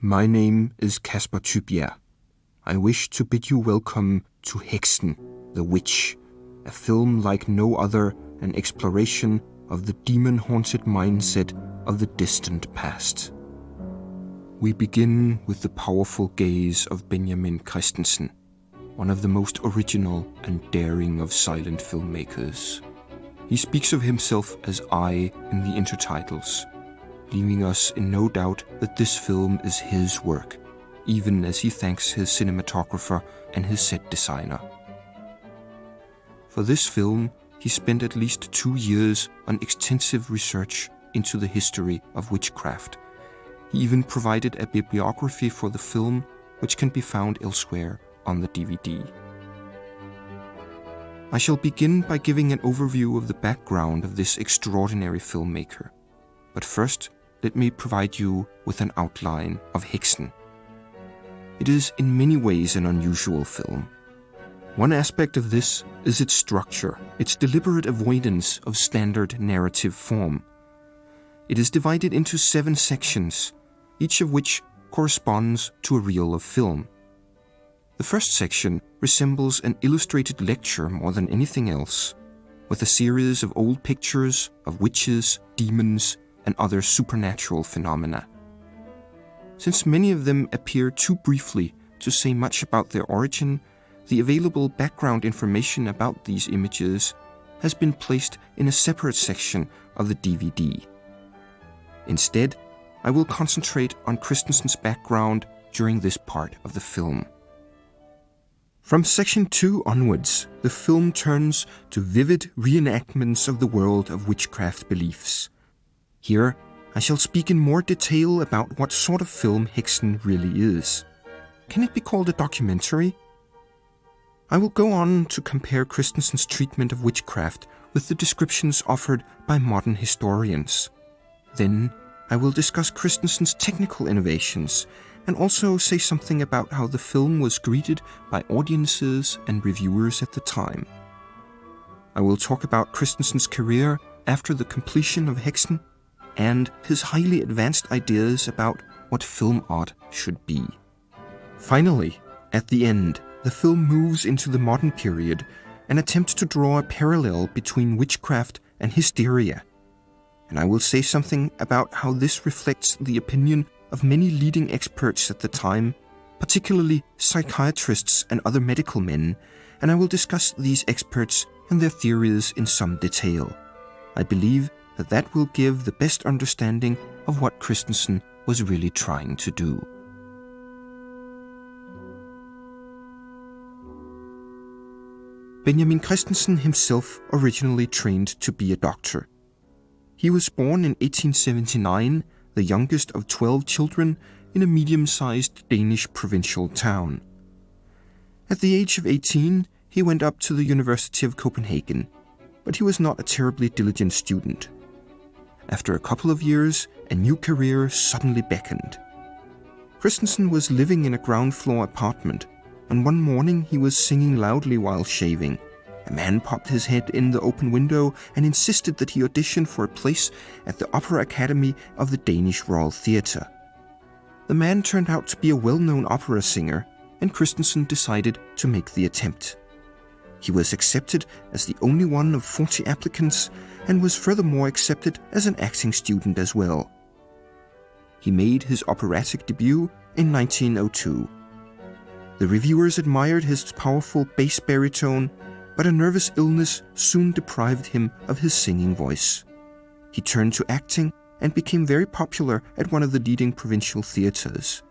My name is Kasper Thybier. I wish to bid you welcome to Haxan, the Witch, a film like no other, an exploration of the demon-haunted mindset of the distant past. We begin with the powerful gaze of Benjamin Christensen, one of the most original and daring of silent filmmakers. He speaks of himself as I in the intertitles, leaving us in no doubt that this film is his work, even as he thanks his cinematographer and his set designer. For this film, he spent at least 2 years on extensive research into the history of witchcraft. He even provided a bibliography for the film, which can be found elsewhere on the DVD. I shall begin by giving an overview of the background of this extraordinary filmmaker. But first, let me provide you with an outline of Haxan. It is in many ways an unusual film. One aspect of this is its structure, its deliberate avoidance of standard narrative form. It is divided into 7 sections, each of which corresponds to a reel of film. The first section resembles an illustrated lecture more than anything else, with a series of old pictures of witches, demons, and other supernatural phenomena. Since many of them appear too briefly to say much about their origin, the available background information about these images has been placed in a separate section of the DVD. Instead, I will concentrate on Christensen's background during this part of the film. From section 2 onwards, the film turns to vivid reenactments of the world of witchcraft beliefs. Here, I shall speak in more detail about what sort of film Haxan really is. Can it be called a documentary? I will go on to compare Christensen's treatment of witchcraft with the descriptions offered by modern historians. Then, I will discuss Christensen's technical innovations and also say something about how the film was greeted by audiences and reviewers at the time. I will talk about Christensen's career after the completion of Haxan and his highly advanced ideas about what film art should be. Finally, at the end, the film moves into the modern period and attempts to draw a parallel between witchcraft and hysteria. And I will say something about how this reflects the opinion of many leading experts at the time, particularly psychiatrists and other medical men, and I will discuss these experts and their theories in some detail. I believe that will give the best understanding of what Christensen was really trying to do. Benjamin Christensen himself originally trained to be a doctor. He was born in 1879, the youngest of 12 children, in a medium-sized Danish provincial town. At the age of 18, he went up to the University of Copenhagen, but he was not a terribly diligent student. After a couple of years, a new career suddenly beckoned. Christensen was living in a ground-floor apartment, and one morning he was singing loudly while shaving. A man popped his head in the open window and insisted that he audition for a place at the Opera Academy of the Danish Royal Theatre. The man turned out to be a well-known opera singer, and Christensen decided to make the attempt. He was accepted as the only one of 40 applicants and was furthermore accepted as an acting student as well. He made his operatic debut in 1902. The reviewers admired his powerful bass baritone, but a nervous illness soon deprived him of his singing voice. He turned to acting and became very popular at one of the leading provincial theatres.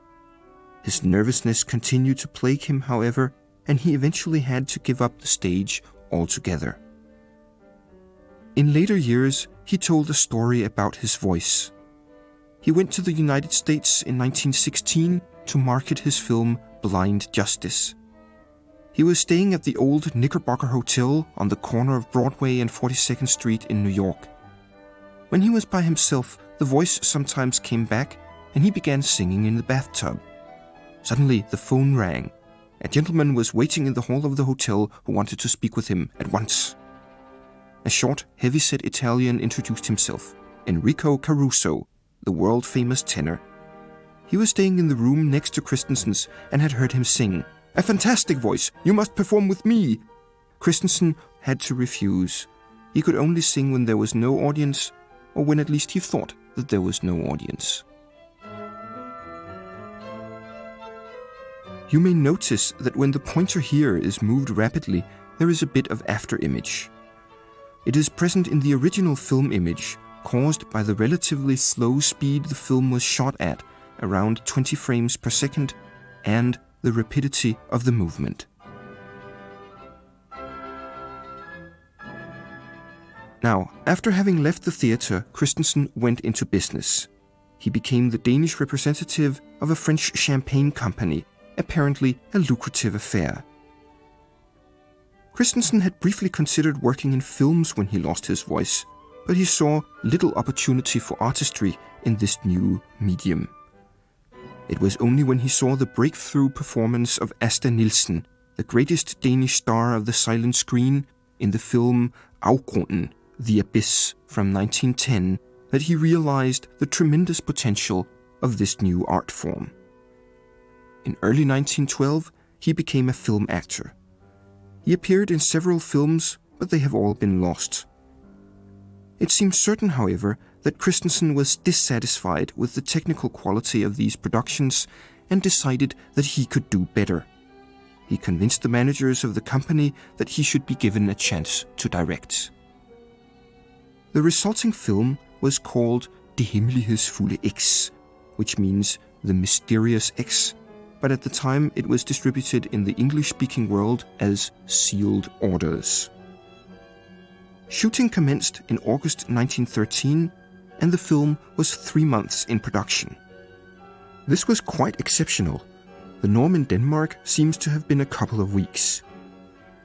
His nervousness continued to plague him, however, and he eventually had to give up the stage altogether. In later years, he told a story about his voice. He went to the United States in 1916 to market his film Blind Justice. He was staying at the old Knickerbocker Hotel on the corner of Broadway and 42nd Street in New York. When he was by himself, the voice sometimes came back and he began singing in the bathtub. Suddenly, the phone rang. A gentleman was waiting in the hall of the hotel who wanted to speak with him at once. A short, heavy-set Italian introduced himself, Enrico Caruso, the world-famous tenor. He was staying in the room next to Christensen's and had heard him sing. "A fantastic voice! You must perform with me!" Christensen had to refuse. He could only sing when there was no audience, or when at least he thought that there was no audience. You may notice that when the pointer here is moved rapidly, there is a bit of afterimage. It is present in the original film image, caused by the relatively slow speed the film was shot at, around 20 frames per second, and the rapidity of the movement. Now, after having left the theatre, Christensen went into business. He became the Danish representative of a French champagne company, apparently a lucrative affair. Christensen had briefly considered working in films when he lost his voice, but he saw little opportunity for artistry in this new medium. It was only when he saw the breakthrough performance of Asta Nielsen, the greatest Danish star of the silent screen, in the film Afgrunden, The Abyss from 1910, that he realized the tremendous potential of this new art form. In early 1912, he became a film actor. He appeared in several films, but they have all been lost. It seems certain, however, that Christensen was dissatisfied with the technical quality of these productions and decided that he could do better. He convinced the managers of the company that he should be given a chance to direct. The resulting film was called De Hemmelighedsfulde X, which means The Mysterious X, but at the time it was distributed in the English-speaking world as Sealed Orders. Shooting commenced in August 1913, and the film was 3 months in production. This was quite exceptional. The norm in Denmark seems to have been a couple of weeks.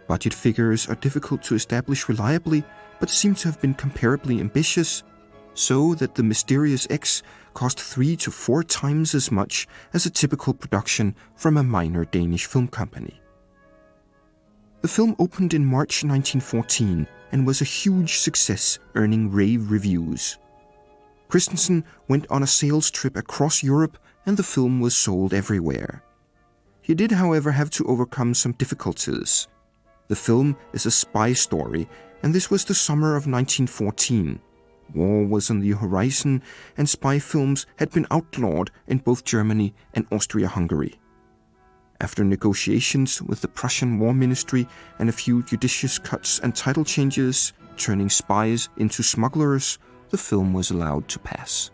Budget figures are difficult to establish reliably, but seem to have been comparably ambitious, so that The Mysterious X cost 3 to 4 times as much as a typical production from a minor Danish film company. The film opened in March 1914 and was a huge success, earning rave reviews. Christensen went on a sales trip across Europe and the film was sold everywhere. He did, however, have to overcome some difficulties. The film is a spy story, and this was the summer of 1914. War was on the horizon, and spy films had been outlawed in both Germany and Austria-Hungary. After negotiations with the Prussian War Ministry and a few judicious cuts and title changes, turning spies into smugglers, the film was allowed to pass.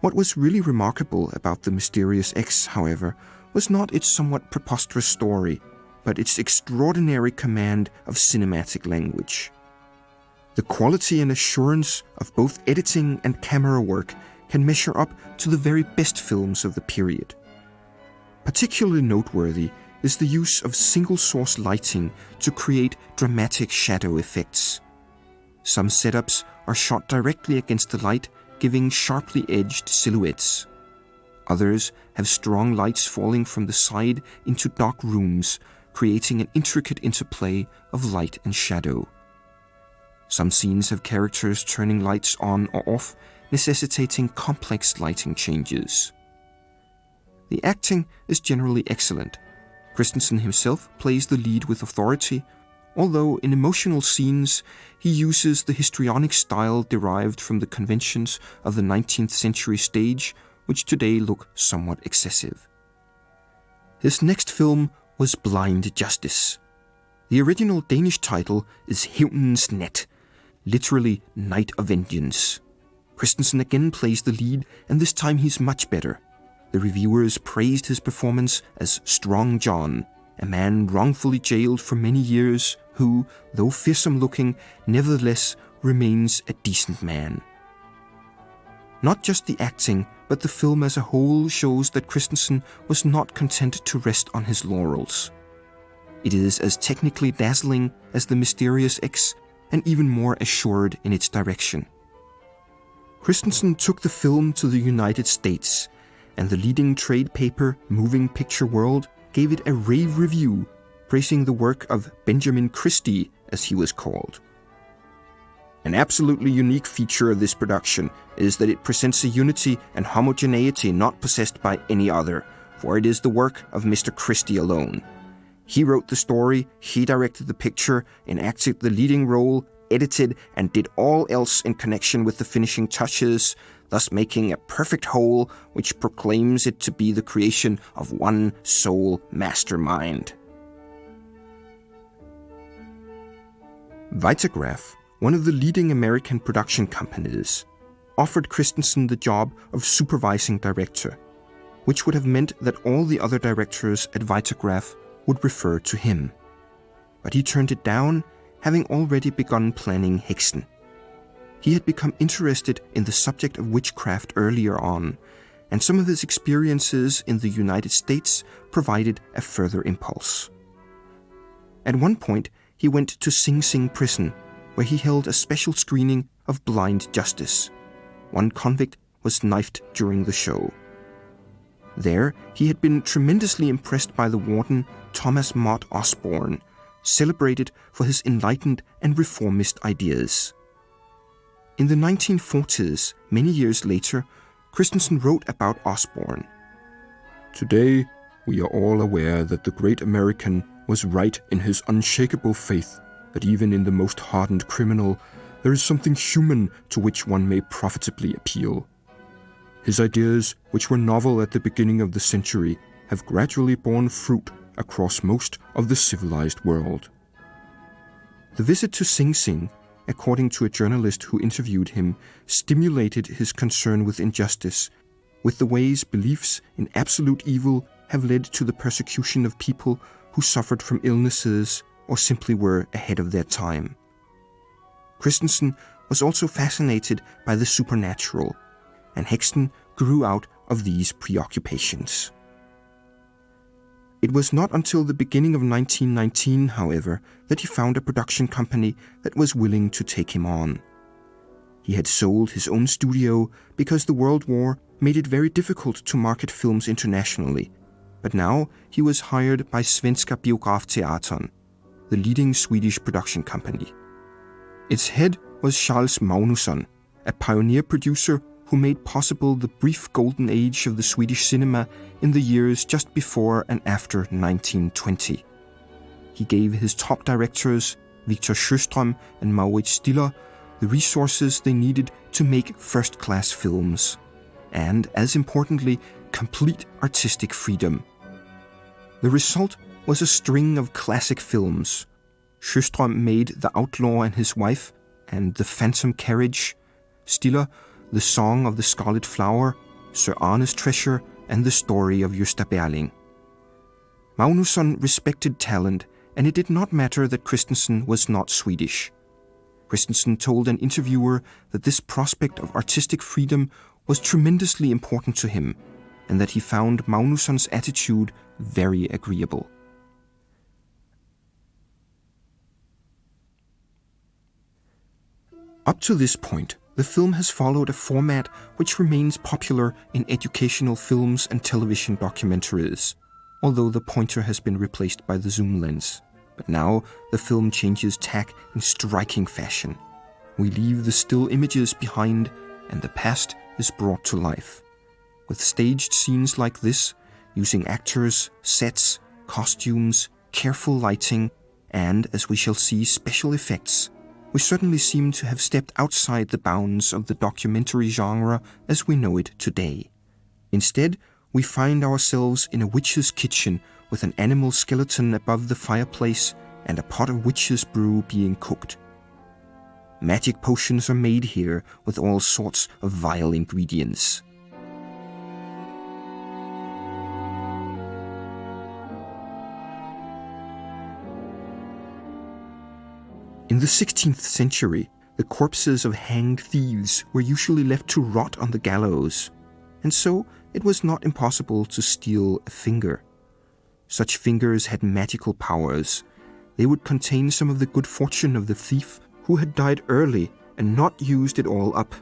What was really remarkable about The Mysterious X, however, was not its somewhat preposterous story, but its extraordinary command of cinematic language. The quality and assurance of both editing and camera work can measure up to the very best films of the period. Particularly noteworthy is the use of single-source lighting to create dramatic shadow effects. Some setups are shot directly against the light, giving sharply edged silhouettes. Others have strong lights falling from the side into dark rooms, creating an intricate interplay of light and shadow. Some scenes have characters turning lights on or off, necessitating complex lighting changes. The acting is generally excellent. Christensen himself plays the lead with authority, although in emotional scenes he uses the histrionic style derived from the conventions of the 19th century stage, which today look somewhat excessive. His next film was Blind Justice. The original Danish title is Hævnens Nat, literally Night of Vengeance. Christensen again plays the lead, and this time he's much better. The reviewers praised his performance as Strong John, a man wrongfully jailed for many years who, though fearsome-looking, nevertheless remains a decent man. Not just the acting, but the film as a whole shows that Christensen was not content to rest on his laurels. It is as technically dazzling as The Mysterious X, and even more assured in its direction. Christensen took the film to the United States, and the leading trade paper Moving Picture World gave it a rave review, praising the work of Benjamin Christie, as he was called. An absolutely unique feature of this production is that it presents a unity and homogeneity not possessed by any other, for it is the work of Mr. Christie alone. He wrote the story, he directed the picture, enacted the leading role, edited, and did all else in connection with the finishing touches, thus making a perfect whole which proclaims it to be the creation of one sole mastermind. Vitagraph, one of the leading American production companies, offered Christensen the job of supervising director, which would have meant that all the other directors at Vitagraph would refer to him. But he turned it down, having already begun planning Haxan. He had become interested in the subject of witchcraft earlier on, and some of his experiences in the United States provided a further impulse. At one point, he went to Sing Sing prison, where he held a special screening of Blind Justice. One convict was knifed during the show. There, he had been tremendously impressed by the warden Thomas Mott Osborne, celebrated for his enlightened and reformist ideas. In the 1940s, many years later, Christensen wrote about Osborne. "Today, we are all aware that the great American was right in his unshakable faith that even in the most hardened criminal, there is something human to which one may profitably appeal. His ideas, which were novel at the beginning of the century, have gradually borne fruit across most of the civilized world." The visit to Sing Sing, according to a journalist who interviewed him, stimulated his concern with injustice, with the ways beliefs in absolute evil have led to the persecution of people who suffered from illnesses or simply were ahead of their time. Christensen was also fascinated by the supernatural, and Haxan grew out of these preoccupations. It was not until the beginning of 1919, however, that he found a production company that was willing to take him on. He had sold his own studio because the World War made it very difficult to market films internationally, but now he was hired by Svenska Biografteatern, the leading Swedish production company. Its head was Charles Magnusson, a pioneer producer who made possible the brief golden age of the Swedish cinema in the years just before and after 1920. He gave his top directors, Victor Sjöström and Maurits Stiller, the resources they needed to make first-class films, and, as importantly, complete artistic freedom. The result was a string of classic films. Sjöström made The Outlaw and His Wife and The Phantom Carriage, Stiller The Song of the Scarlet Flower, Sir Arne's Treasure, and The Story of Gösta Berling. Magnusson respected talent, and it did not matter that Christensen was not Swedish. Christensen told an interviewer that this prospect of artistic freedom was tremendously important to him, and that he found Magnusson's attitude very agreeable. Up to this point, the film has followed a format which remains popular in educational films and television documentaries, although the pointer has been replaced by the zoom lens. But now the film changes tack in striking fashion. We leave the still images behind, and the past is brought to life. With staged scenes like this, using actors, sets, costumes, careful lighting, and, as we shall see, special effects, we certainly seem to have stepped outside the bounds of the documentary genre as we know it today. Instead, we find ourselves in a witch's kitchen with an animal skeleton above the fireplace and a pot of witch's brew being cooked. Magic potions are made here with all sorts of vile ingredients. In the 16th century, the corpses of hanged thieves were usually left to rot on the gallows, and so it was not impossible to steal a finger. Such fingers had magical powers. They would contain some of the good fortune of the thief who had died early and not used it all up.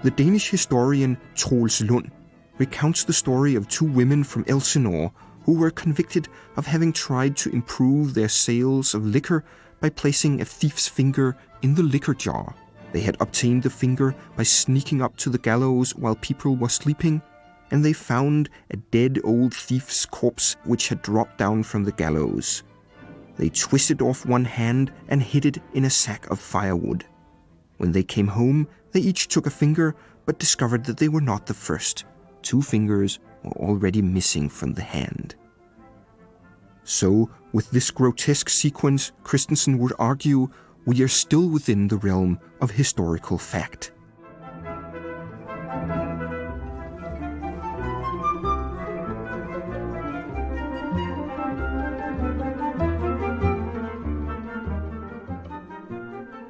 The Danish historian Troels Lund recounts the story of two women from Elsinore who were convicted of having tried to improve their sales of liquor by placing a thief's finger in the liquor jar. They had obtained the finger by sneaking up to the gallows while people were sleeping, and they found a dead old thief's corpse which had dropped down from the gallows. They twisted off one hand and hid it in a sack of firewood. When they came home, they each took a finger, but discovered that they were not the first. 2 fingers were already missing from the hand. So, with this grotesque sequence, Christensen would argue, we are still within the realm of historical fact.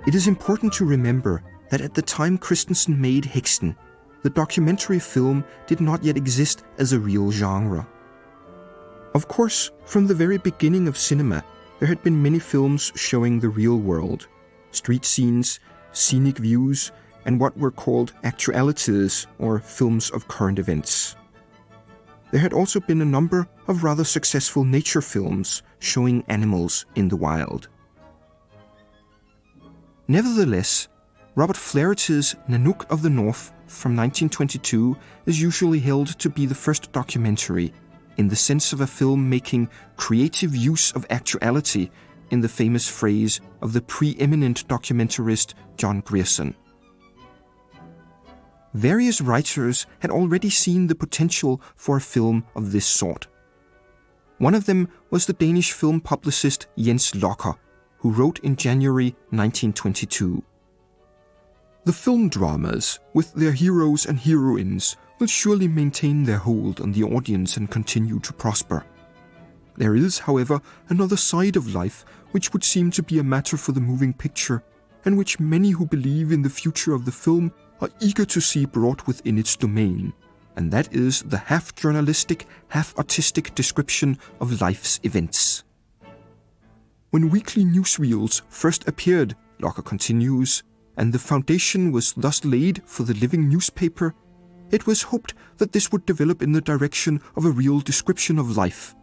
It is important to remember that at the time Christensen made Haxan, the documentary film did not yet exist as a real genre. Of course, from the very beginning of cinema, there had been many films showing the real world, street scenes, scenic views, and what were called actualities or films of current events. There had also been a number of rather successful nature films showing animals in the wild. Nevertheless, Robert Flaherty's Nanook of the North from 1922 is usually held to be the first documentary, in the sense of a film making creative use of actuality, in the famous phrase of the preeminent documentarist John Grierson. Various writers had already seen the potential for a film of this sort. One of them was the Danish film publicist Jens Locker, who wrote in January 1922, "The film dramas, with their heroes and heroines, will surely maintain their hold on the audience and continue to prosper. There is, however, another side of life which would seem to be a matter for the moving picture, and which many who believe in the future of the film are eager to see brought within its domain, and that is the half-journalistic, half-artistic description of life's events. When weekly newsreels first appeared," Locker continues, "and the foundation was thus laid for the living newspaper, it was hoped that this would develop in the direction of a real description of life.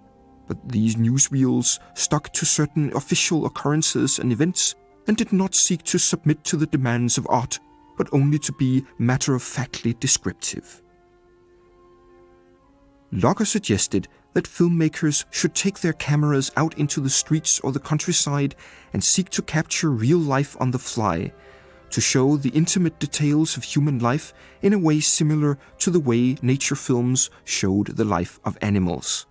But these newsreels stuck to certain official occurrences and events and did not seek to submit to the demands of art, but only to be matter-of-factly descriptive." Locker suggested that filmmakers should take their cameras out into the streets or the countryside and seek to capture real life on the fly, to show the intimate details of human life in a way similar to the way nature films showed the life of animals.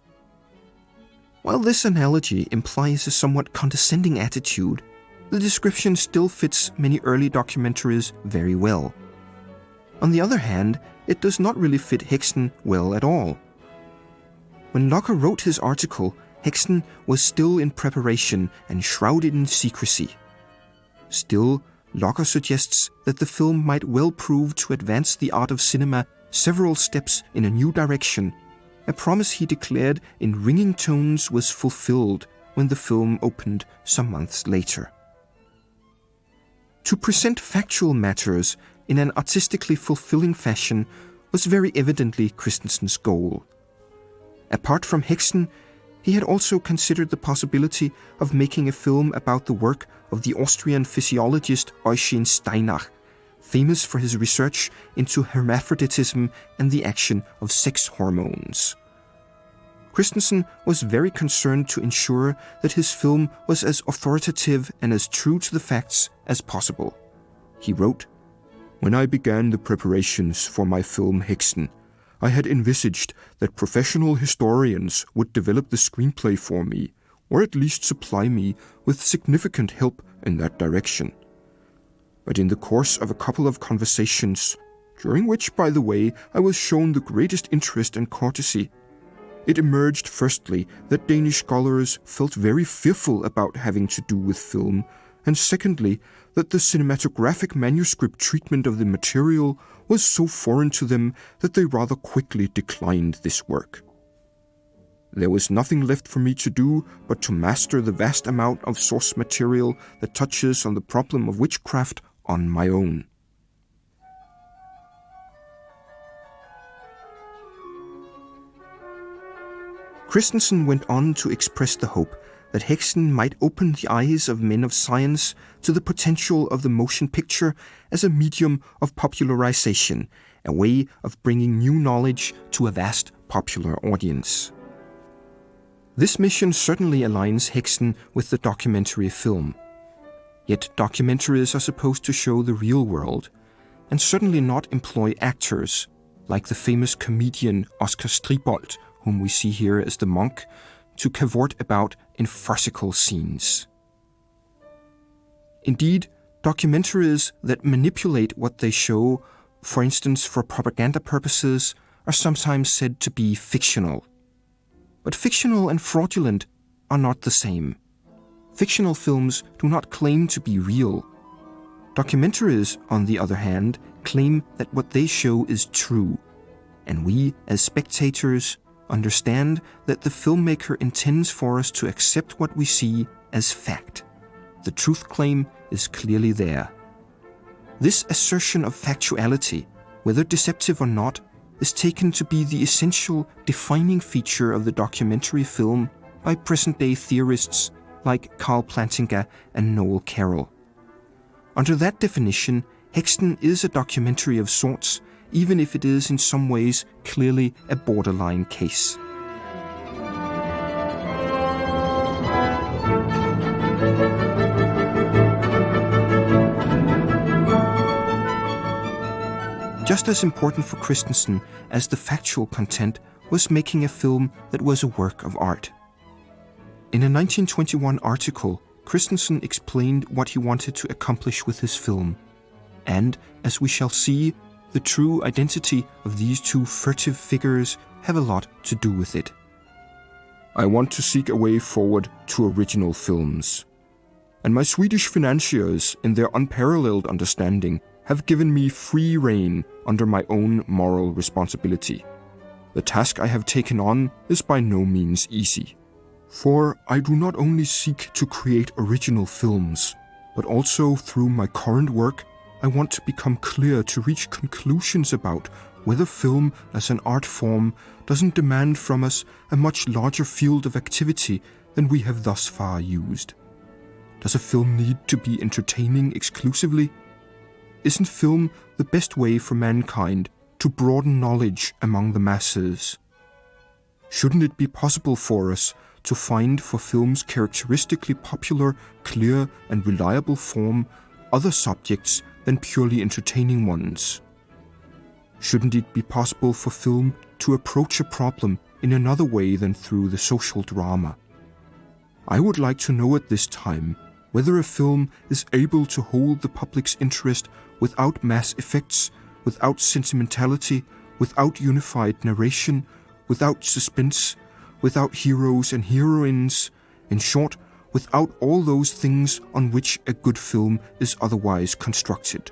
While this analogy implies a somewhat condescending attitude, the description still fits many early documentaries very well. On the other hand, it does not really fit Haxan well at all. When Locker wrote his article, Haxan was still in preparation and shrouded in secrecy. Still, Locker suggests that the film might well prove to advance the art of cinema several steps in a new direction, a promise he declared in ringing tones was fulfilled when the film opened some months later. To present factual matters in an artistically fulfilling fashion was very evidently Christensen's goal. Apart from Haxan, he had also considered the possibility of making a film about the work of the Austrian physiologist Eugen Steinach, famous for his research into hermaphroditism and the action of sex hormones. Christensen was very concerned to ensure that his film was as authoritative and as true to the facts as possible. He wrote, "When I began the preparations for my film Haxan, I had envisaged that professional historians would develop the screenplay for me, or at least supply me with significant help in that direction. But in the course of a couple of conversations, during which, by the way, I was shown the greatest interest and courtesy, it emerged firstly that Danish scholars felt very fearful about having to do with film, and secondly, that the cinematographic manuscript treatment of the material was so foreign to them that they rather quickly declined this work. There was nothing left for me to do but to master the vast amount of source material that touches on the problem of witchcraft on my own." Christensen went on to express the hope that Haxan might open the eyes of men of science to the potential of the motion picture as a medium of popularization, a way of bringing new knowledge to a vast popular audience. This mission certainly aligns Haxan with the documentary film. Yet documentaries are supposed to show the real world, and certainly not employ actors, like the famous comedian Oscar Stribold, whom we see here as the monk, to cavort about in farcical scenes. Indeed, documentaries that manipulate what they show, for instance for propaganda purposes, are sometimes said to be fictional. But fictional and fraudulent are not the same. Fictional films do not claim to be real. Documentaries, on the other hand, claim that what they show is true, and we, as spectators, understand that the filmmaker intends for us to accept what we see as fact. The truth claim is clearly there. This assertion of factuality, whether deceptive or not, is taken to be the essential defining feature of the documentary film by present-day theorists like Karl Plantinga and Noel Carroll. Under that definition, Haxan is a documentary of sorts, even if it is in some ways clearly a borderline case. Just as important for Christensen as the factual content was making a film that was a work of art. In a 1921 article, Christensen explained what he wanted to accomplish with his film, and, as we shall see, the true identity of these two furtive figures have a lot to do with it. I want to seek a way forward to original films. And my Swedish financiers, in their unparalleled understanding, have given me free rein under my own moral responsibility. The task I have taken on is by no means easy. For I do not only seek to create original films, but also through my current work I want to become clear to reach conclusions about whether film as an art form doesn't demand from us a much larger field of activity than we have thus far used. Does a film need to be entertaining exclusively? Isn't film the best way for mankind to broaden knowledge among the masses? Shouldn't it be possible for us to find for film's characteristically popular, clear and reliable form other subjects than purely entertaining ones? Shouldn't it be possible for film to approach a problem in another way than through the social drama? I would like to know at this time whether a film is able to hold the public's interest without mass effects, without sentimentality, without unified narration, without suspense, without heroes and heroines, in short, without all those things on which a good film is otherwise constructed.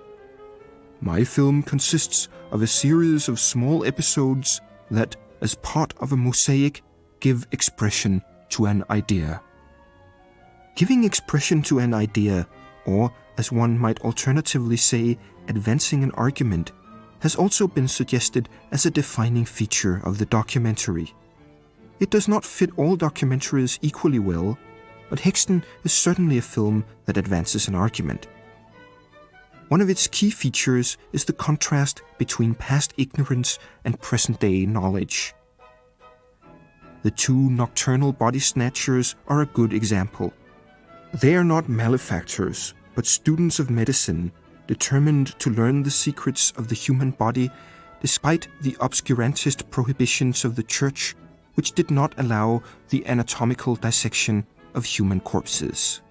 My film consists of a series of small episodes that, as part of a mosaic, give expression to an idea. Giving expression to an idea, or as one might alternatively say, advancing an argument, has also been suggested as a defining feature of the documentary. It does not fit all documentaries equally well, but Haxan is certainly a film that advances an argument. One of its key features is the contrast between past ignorance and present-day knowledge. The two nocturnal body snatchers are a good example. They are not malefactors, but students of medicine, determined to learn the secrets of the human body despite the obscurantist prohibitions of the Church, which did not allow the anatomical dissection of human corpses.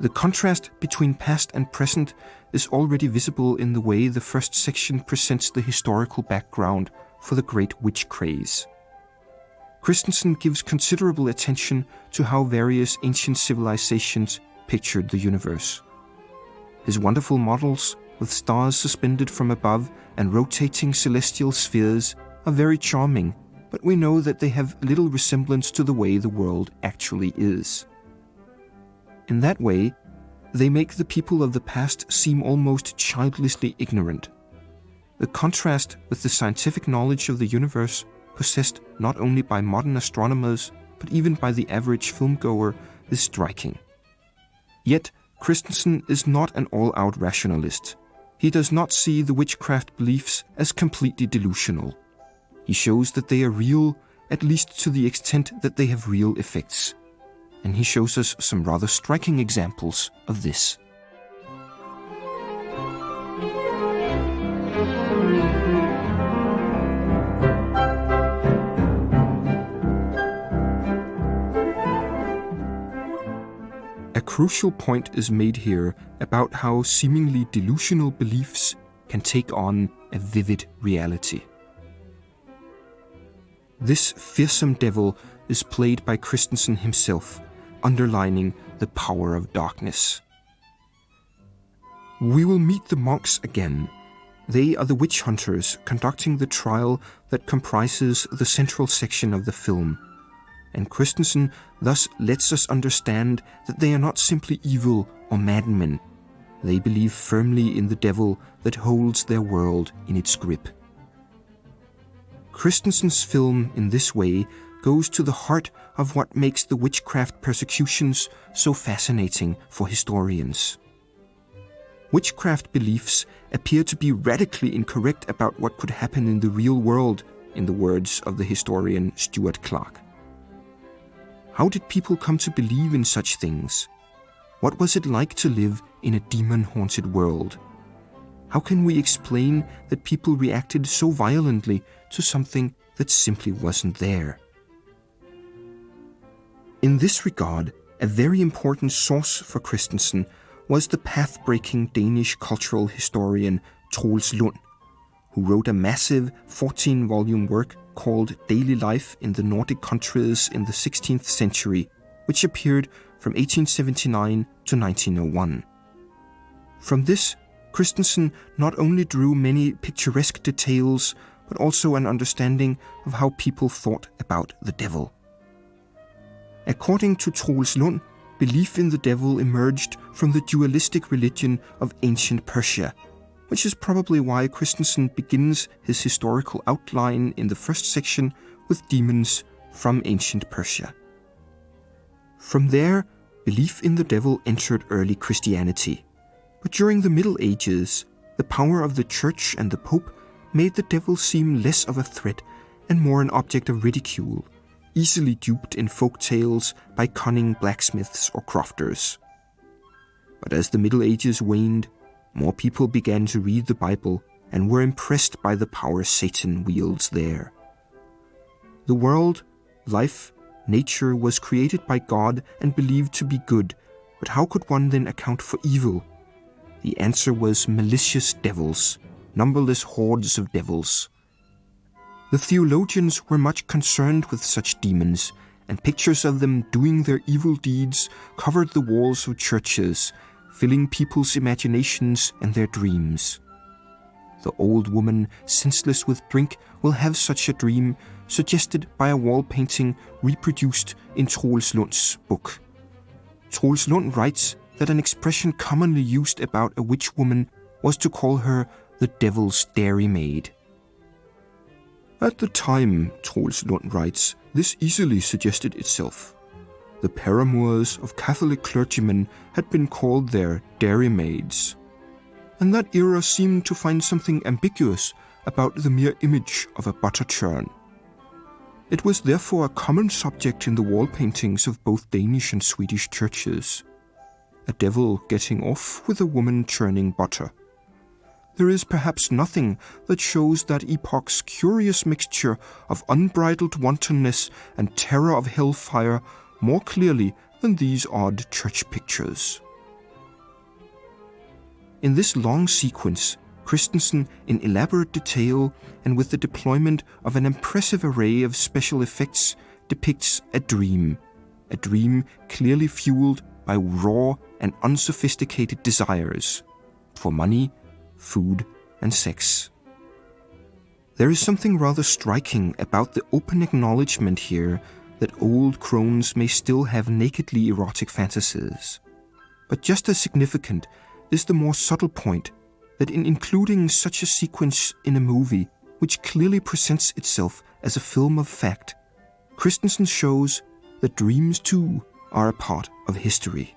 The contrast between past and present is already visible in the way the first section presents the historical background for the great witch craze. Christensen gives considerable attention to how various ancient civilizations pictured the universe. His wonderful models, with stars suspended from above and rotating celestial spheres, are very charming, but we know that they have little resemblance to the way the world actually is. In that way, they make the people of the past seem almost childishly ignorant. The contrast with the scientific knowledge of the universe possessed not only by modern astronomers, but even by the average filmgoer, is striking. Yet, Christensen is not an all-out rationalist. He does not see the witchcraft beliefs as completely delusional. He shows that they are real, at least to the extent that they have real effects. And he shows us some rather striking examples of this. A crucial point is made here about how seemingly delusional beliefs can take on a vivid reality. This fearsome devil is played by Christensen himself, underlining the power of darkness. We will meet the monks again. They are the witch hunters conducting the trial that comprises the central section of the film. And Christensen thus lets us understand that they are not simply evil or madmen. They believe firmly in the devil that holds their world in its grip. Christensen's film, in this way, goes to the heart of what makes the witchcraft persecutions so fascinating for historians. Witchcraft beliefs appear to be radically incorrect about what could happen in the real world, in the words of the historian Stuart Clark. How did people come to believe in such things? What was it like to live in a demon-haunted world? How can we explain that people reacted so violently to something that simply wasn't there? In this regard, a very important source for Christensen was the path-breaking Danish cultural historian Troels Lund, who wrote a massive 14-volume work called Daily Life in the Nordic Countries in the 16th Century, which appeared from 1879 to 1901. From this, Christensen not only drew many picturesque details, but also an understanding of how people thought about the devil. According to Troels Lund, belief in the devil emerged from the dualistic religion of ancient Persia, which is probably why Christensen begins his historical outline in the first section with demons from ancient Persia. From there, belief in the devil entered early Christianity. But during the Middle Ages, the power of the Church and the Pope made the devil seem less of a threat and more an object of ridicule, easily duped in folk tales by cunning blacksmiths or crofters. But as the Middle Ages waned, more people began to read the Bible and were impressed by the power Satan wields there. The world, life, nature was created by God and believed to be good, but how could one then account for evil? The answer was malicious devils, numberless hordes of devils. The theologians were much concerned with such demons, and pictures of them doing their evil deeds covered the walls of churches, filling people's imaginations and their dreams. The old woman, senseless with drink, will have such a dream, suggested by a wall painting reproduced in Troels Lund's book. Troels Lund writes that an expression commonly used about a witch woman was to call her the devil's dairymaid. At the time, Troels Lund writes, this easily suggested itself. The paramours of Catholic clergymen had been called their dairymaids, and that era seemed to find something ambiguous about the mere image of a butter churn. It was therefore a common subject in the wall paintings of both Danish and Swedish churches. A devil getting off with a woman churning butter. There is perhaps nothing that shows that epoch's curious mixture of unbridled wantonness and terror of hellfire more clearly than these odd church pictures. In this long sequence, Christensen, in elaborate detail and with the deployment of an impressive array of special effects, depicts a dream clearly fueled by raw and unsophisticated desires for money, food, and sex. There is something rather striking about the open acknowledgement here that old crones may still have nakedly erotic fantasies. But just as significant is the more subtle point that in including such a sequence in a movie, which clearly presents itself as a film of fact, Christensen shows that dreams too are a part of history.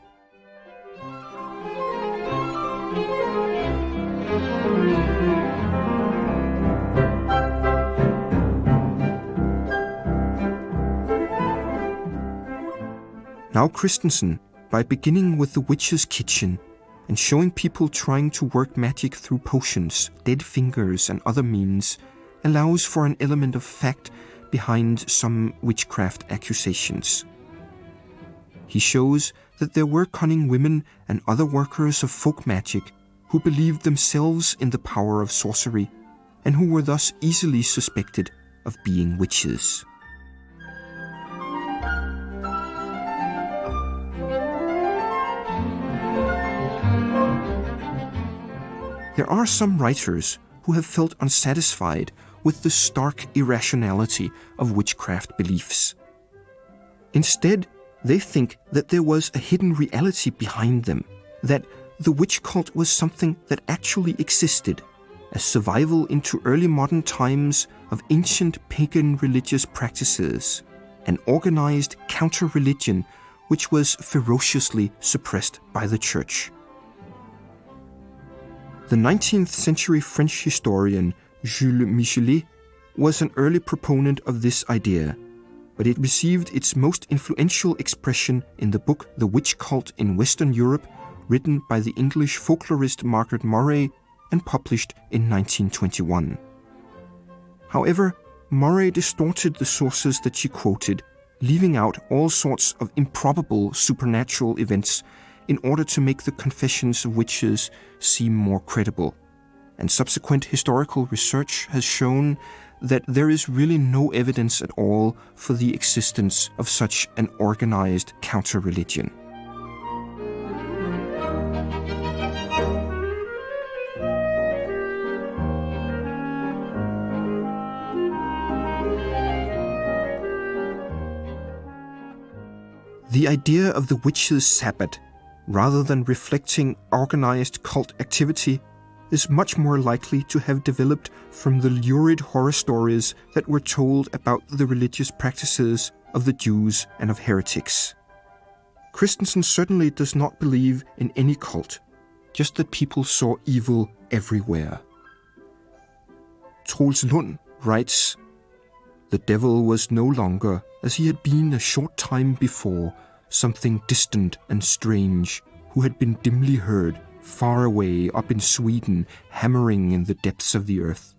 Now Christensen, by beginning with the witch's kitchen and showing people trying to work magic through potions, dead fingers and other means, allows for an element of fact behind some witchcraft accusations. He shows that there were cunning women and other workers of folk magic who believed themselves in the power of sorcery and who were thus easily suspected of being witches. There are some writers who have felt unsatisfied with the stark irrationality of witchcraft beliefs. Instead, they think that there was a hidden reality behind them, that the witch cult was something that actually existed, a survival into early modern times of ancient pagan religious practices, an organized counter-religion which was ferociously suppressed by the church. The 19th century French historian Jules Michelet was an early proponent of this idea, but it received its most influential expression in the book The Witch Cult in Western Europe, written by the English folklorist Margaret Murray and published in 1921. However, Murray distorted the sources that she quoted, leaving out all sorts of improbable supernatural events in order to make the confessions of witches seem more credible. And subsequent historical research has shown that there is really no evidence at all for the existence of such an organized counter-religion. The idea of the witches' Sabbath, rather than reflecting organized cult activity, is much more likely to have developed from the lurid horror stories that were told about the religious practices of the Jews and of heretics. Christensen certainly does not believe in any cult, just that people saw evil everywhere. Troels Lund writes, "The devil was no longer, as he had been a short time before, something distant and strange, who had been dimly heard, far away up in Sweden, hammering in the depths of the earth.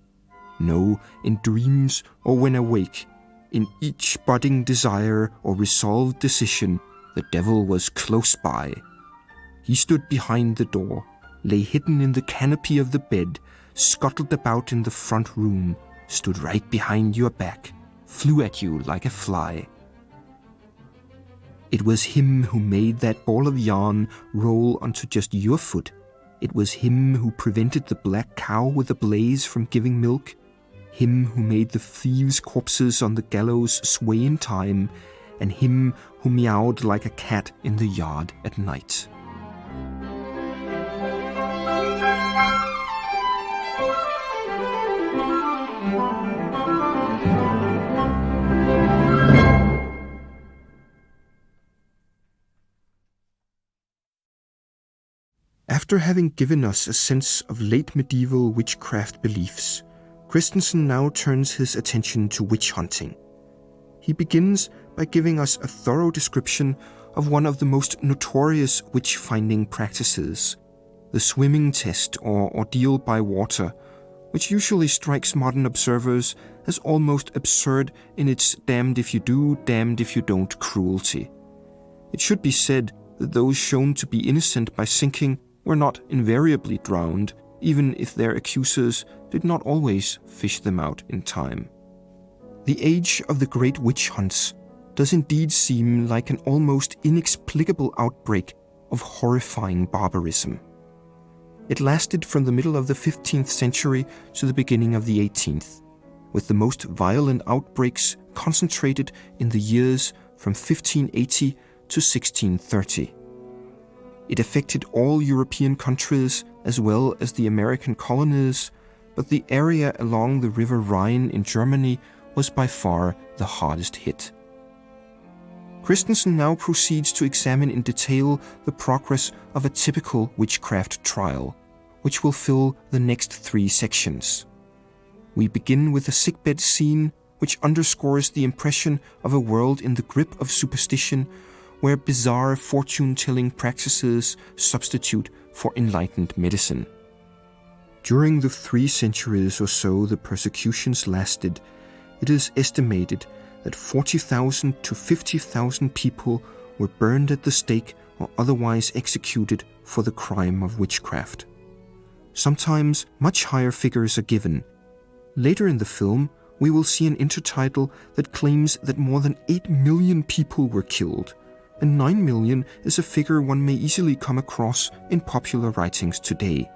No, in dreams or when awake, in each budding desire or resolved decision, the devil was close by. He stood behind the door, lay hidden in the canopy of the bed, scuttled about in the front room, stood right behind your back, flew at you like a fly. It was him who made that ball of yarn roll onto just your foot. It was him who prevented the black cow with the blaze from giving milk. Him who made the thieves' corpses on the gallows sway in time, and him who meowed like a cat in the yard at night." After having given us a sense of late medieval witchcraft beliefs, Christensen now turns his attention to witch hunting. He begins by giving us a thorough description of one of the most notorious witch-finding practices, the swimming test or ordeal by water, which usually strikes modern observers as almost absurd in its damned if you do, damned if you don't cruelty. It should be said that those shown to be innocent by sinking were not invariably drowned, even if their accusers did not always fish them out in time. The age of the great witch hunts does indeed seem like an almost inexplicable outbreak of horrifying barbarism. It lasted from the middle of the 15th century to the beginning of the 18th, with the most violent outbreaks concentrated in the years from 1580 to 1630. It affected all European countries as well as the American colonies, but the area along the River Rhine in Germany was by far the hardest hit. Christensen now proceeds to examine in detail the progress of a typical witchcraft trial, which will fill the next 3 sections. We begin with a sickbed scene, which underscores the impression of a world in the grip of superstition, where bizarre fortune-telling practices substitute for enlightened medicine. During the 3 centuries or so the persecutions lasted, it is estimated that 40,000 to 50,000 people were burned at the stake or otherwise executed for the crime of witchcraft. Sometimes much higher figures are given. Later in the film, we will see an intertitle that claims that more than 8 million people were killed, and 9 million is a figure one may easily come across in popular writings today.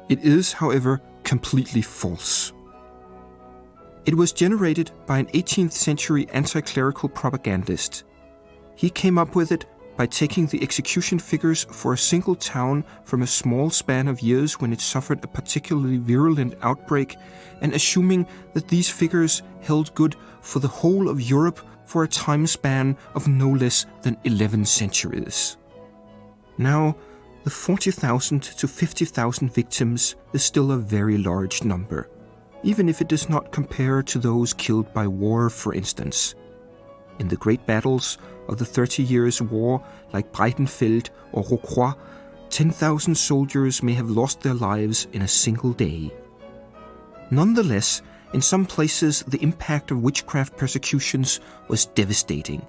It is, however, completely false. It was generated by an 18th century anti-clerical propagandist. He came up with it by taking the execution figures for a single town from a small span of years when it suffered a particularly virulent outbreak, and assuming that these figures held good for the whole of Europe for a time span of no less than 11 centuries. Now, the 40,000 to 50,000 victims is still a very large number, even if it does not compare to those killed by war, for instance. In the great battles of the 30 Years' War, like Breitenfeld or Rocroi, 10,000 soldiers may have lost their lives in a single day. Nonetheless, in some places the impact of witchcraft persecutions was devastating.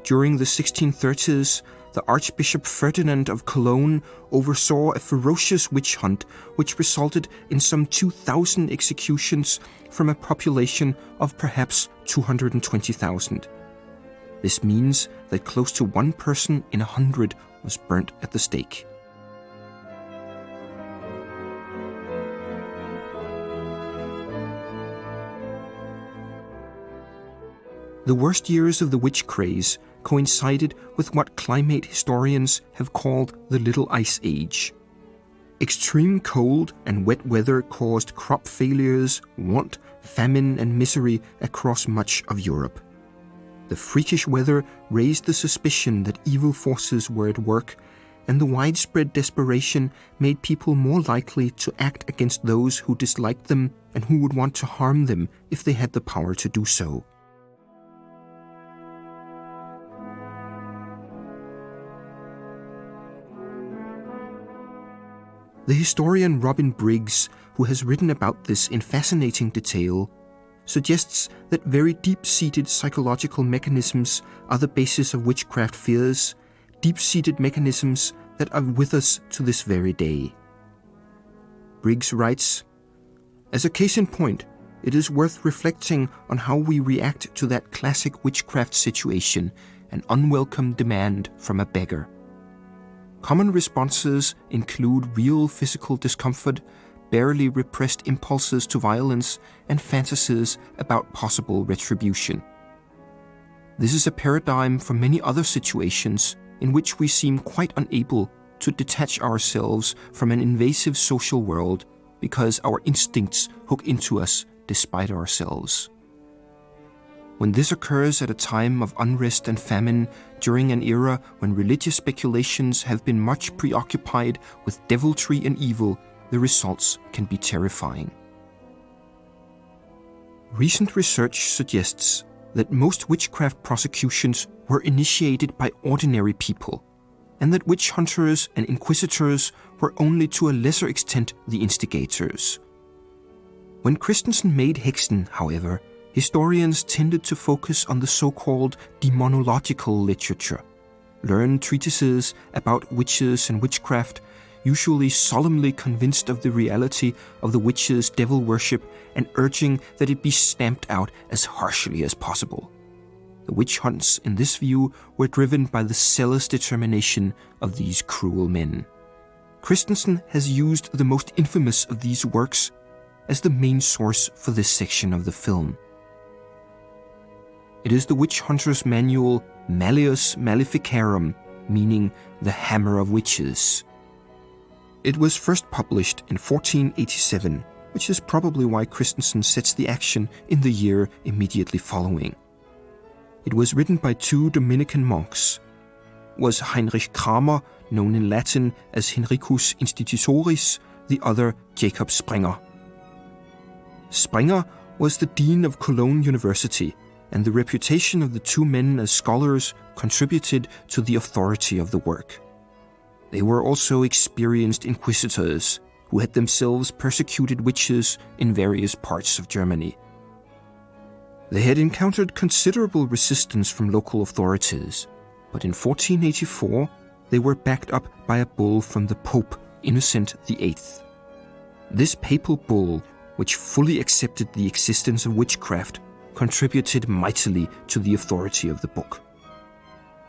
During the 1630s, the Archbishop Ferdinand of Cologne oversaw a ferocious witch hunt which resulted in some 2,000 executions from a population of perhaps 220,000. This means that close to 1 person in 100 was burnt at the stake. The worst years of the witch craze coincided with what climate historians have called the Little Ice Age. Extreme cold and wet weather caused crop failures, want, famine, and misery across much of Europe. The freakish weather raised the suspicion that evil forces were at work, and the widespread desperation made people more likely to act against those who disliked them and who would want to harm them if they had the power to do so. The historian Robin Briggs, who has written about this in fascinating detail, suggests that very deep-seated psychological mechanisms are the basis of witchcraft fears, deep-seated mechanisms that are with us to this very day. Briggs writes, "As a case in point, it is worth reflecting on how we react to that classic witchcraft situation, an unwelcome demand from a beggar. Common responses include real physical discomfort, barely repressed impulses to violence, and fantasies about possible retribution. This is a paradigm for many other situations in which we seem quite unable to detach ourselves from an invasive social world because our instincts hook into us despite ourselves. When this occurs at a time of unrest and famine, during an era when religious speculations have been much preoccupied with deviltry and evil, the results can be terrifying." Recent research suggests that most witchcraft prosecutions were initiated by ordinary people, and that witch hunters and inquisitors were only to a lesser extent the instigators. When Christensen made Haxan, however, historians tended to focus on the so-called demonological literature, learned treatises about witches and witchcraft, usually solemnly convinced of the reality of the witches' devil worship and urging that it be stamped out as harshly as possible. The witch hunts, in this view, were driven by the zealous determination of these cruel men. Christensen has used the most infamous of these works, as the main source for this section of the film. It is the witch hunter's manual Malleus Maleficarum, meaning the Hammer of Witches. It was first published in 1487, which is probably why Christensen sets the action in the year immediately following. It was written by two Dominican monks, was Heinrich Kramer, known in Latin as Henricus Institutoris, the other Jacob Sprenger. Sprenger was the dean of Cologne University, and the reputation of the two men as scholars contributed to the authority of the work. They were also experienced inquisitors who had themselves persecuted witches in various parts of Germany. They had encountered considerable resistance from local authorities, but in 1484 they were backed up by a bull from the Pope, Innocent VIII. This papal bull, which fully accepted the existence of witchcraft, contributed mightily to the authority of the book.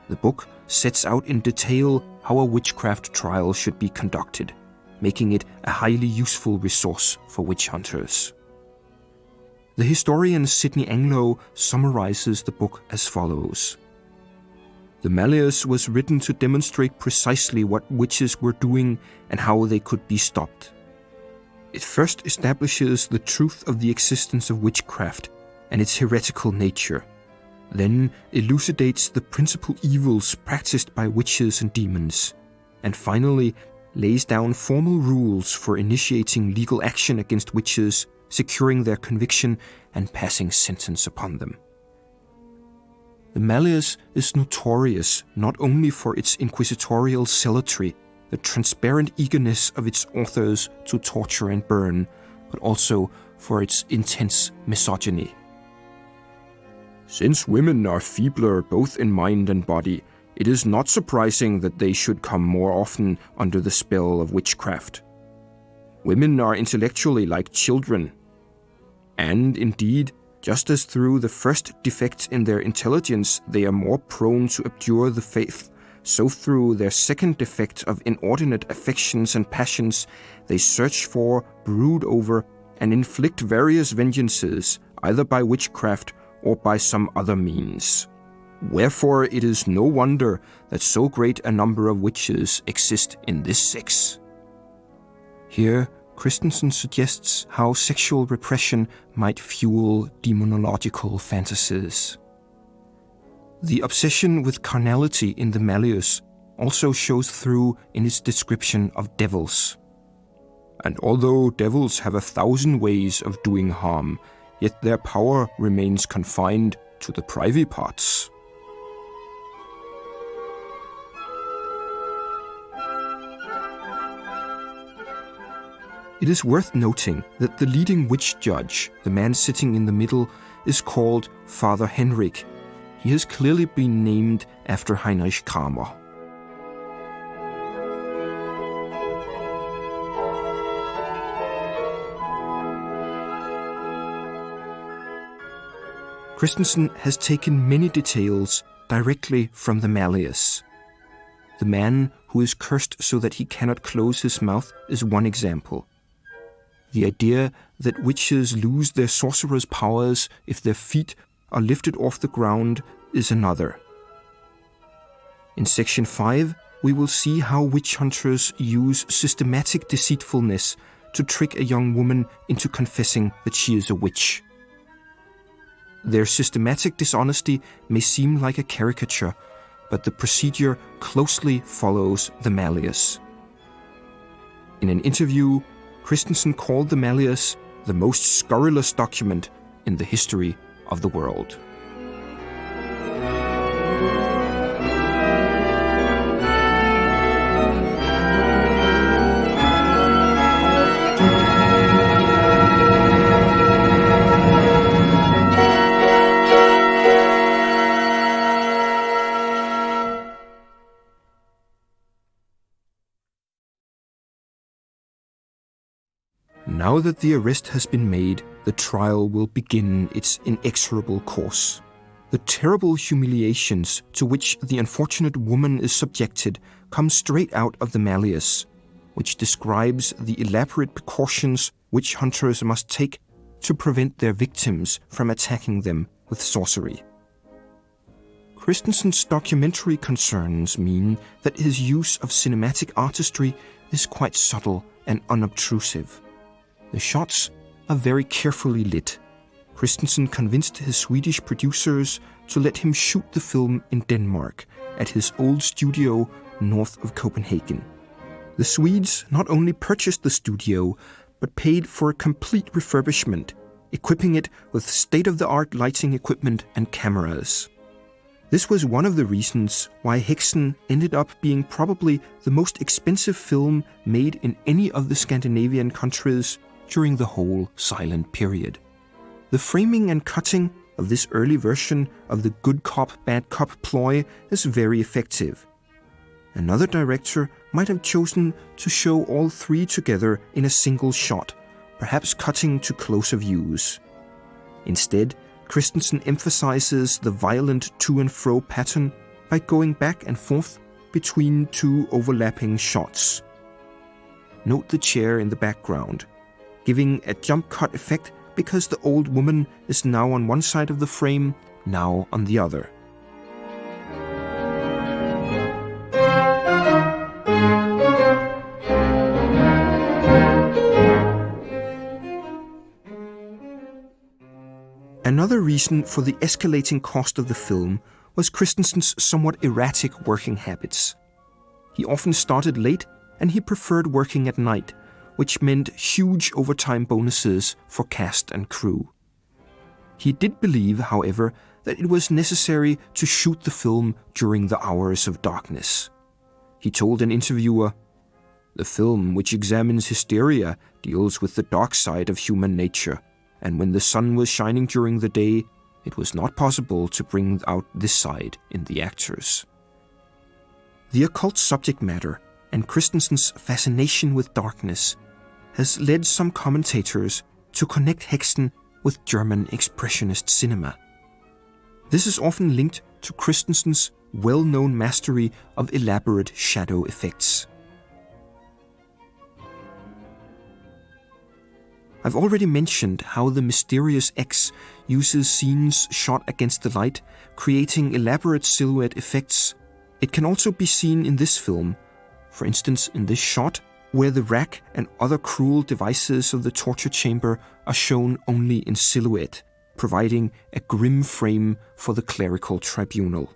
The book sets out in detail how a witchcraft trial should be conducted, making it a highly useful resource for witch hunters. The historian Sidney Anglo summarizes the book as follows. The Malleus was written to demonstrate precisely what witches were doing and how they could be stopped. It first establishes the truth of the existence of witchcraft and its heretical nature, then elucidates the principal evils practiced by witches and demons, and finally lays down formal rules for initiating legal action against witches, securing their conviction, and passing sentence upon them. The Malleus is notorious not only for its inquisitorial zealotry, the transparent eagerness of its authors to torture and burn, but also for its intense misogyny. Since women are feebler both in mind and body, it is not surprising that they should come more often under the spell of witchcraft. Women are intellectually like children, and indeed, just as through the first defects in their intelligence they are more prone to abjure the faith, so through their second defect of inordinate affections and passions they search for, brood over, and inflict various vengeances, either by witchcraft or by some other means. Wherefore it is no wonder that so great a number of witches exist in this sex. Here, Christensen suggests how sexual repression might fuel demonological fantasies. The obsession with carnality in the Malleus also shows through in its description of devils. And although devils have 1,000 ways of doing harm, yet their power remains confined to the privy parts. It is worth noting that the leading witch judge, the man sitting in the middle, is called Father Henrik. He has clearly been named after Heinrich Kramer. Christensen has taken many details directly from the Malleus. The man who is cursed so that he cannot close his mouth is one example. The idea that witches lose their sorcerer's powers if their feet are lifted off the ground is another. In section 5, we will see how witch hunters use systematic deceitfulness to trick a young woman into confessing that she is a witch. Their systematic dishonesty may seem like a caricature, but the procedure closely follows the Malleus. In an interview, Christensen called the Malleus the most scurrilous document in the history of the world. Now that the arrest has been made, the trial will begin its inexorable course. The terrible humiliations to which the unfortunate woman is subjected come straight out of the Malleus, which describes the elaborate precautions witch hunters must take to prevent their victims from attacking them with sorcery. Christensen's documentary concerns mean that his use of cinematic artistry is quite subtle and unobtrusive. The shots are very carefully lit. Christensen convinced his Swedish producers to let him shoot the film in Denmark at his old studio north of Copenhagen. The Swedes not only purchased the studio, but paid for a complete refurbishment, equipping it with state-of-the-art lighting equipment and cameras. This was one of the reasons why Haxan ended up being probably the most expensive film made in any of the Scandinavian countries during the whole silent period. The framing and cutting of this early version of the good cop, bad cop ploy is very effective. Another director might have chosen to show all three together in a single shot, perhaps cutting to closer views. Instead, Christensen emphasizes the violent to-and-fro pattern by going back and forth between two overlapping shots. Note the chair in the background, giving a jump cut effect because the old woman is now on one side of the frame, now on the other. Another reason for the escalating cost of the film was Christensen's somewhat erratic working habits. He often started late and he preferred working at night, which meant huge overtime bonuses for cast and crew. He did believe, however, that it was necessary to shoot the film during the hours of darkness. He told an interviewer, "The film, which examines hysteria, deals with the dark side of human nature, and when the sun was shining during the day, it was not possible to bring out this side in the actors." The occult subject matter and Christensen's fascination with darkness has led some commentators to connect Haxan with German expressionist cinema. This is often linked to Christensen's well-known mastery of elaborate shadow effects. I've already mentioned how the mysterious X uses scenes shot against the light, creating elaborate silhouette effects. It can also be seen in this film, for instance in this shot, where the rack and other cruel devices of the torture chamber are shown only in silhouette, providing a grim frame for the clerical tribunal.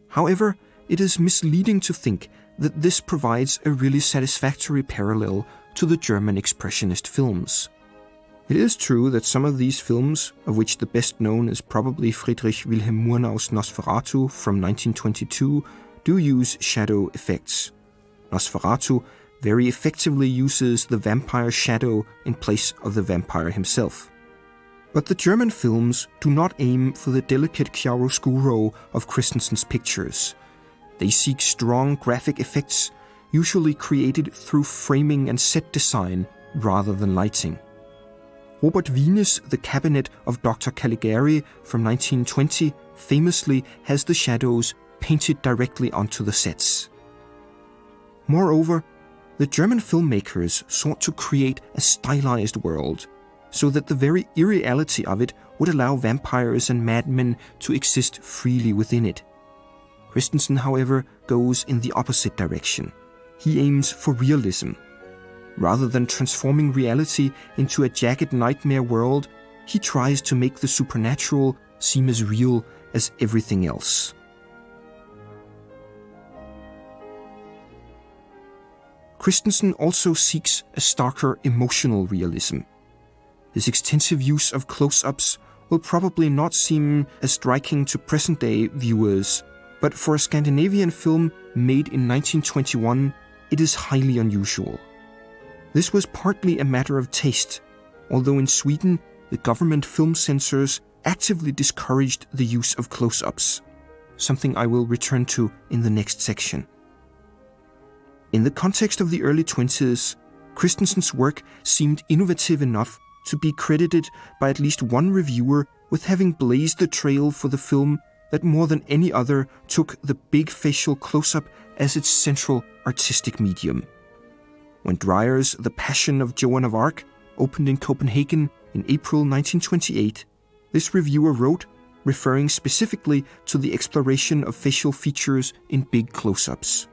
However, it is misleading to think that this provides a really satisfactory parallel to the German expressionist films. It is true that some of these films, of which the best known is probably Friedrich Wilhelm Murnau's Nosferatu from 1922, do use shadow effects. Nosferatu very effectively uses the vampire shadow in place of the vampire himself. But the German films do not aim for the delicate chiaroscuro of Christensen's pictures. They seek strong graphic effects, usually created through framing and set design rather than lighting. Robert Wiene's The Cabinet of Dr. Caligari from 1920 famously has the shadows painted directly onto the sets. Moreover, the German filmmakers sought to create a stylized world, so that the very irreality of it would allow vampires and madmen to exist freely within it. Christensen, however, goes in the opposite direction. He aims for realism. Rather than transforming reality into a jagged nightmare world, he tries to make the supernatural seem as real as everything else. Christensen also seeks a starker emotional realism. His extensive use of close-ups will probably not seem as striking to present-day viewers, but for a Scandinavian film made in 1921, it is highly unusual. This was partly a matter of taste, although in Sweden, the government film censors actively discouraged the use of close-ups, something I will return to in the next section. In the context of the early 20s, Christensen's work seemed innovative enough to be credited by at least one reviewer with having blazed the trail for the film that more than any other took the big facial close-up as its central artistic medium. When Dreyer's The Passion of Joan of Arc opened in Copenhagen in April 1928, this reviewer wrote, referring specifically to the exploration of facial features in big close-ups.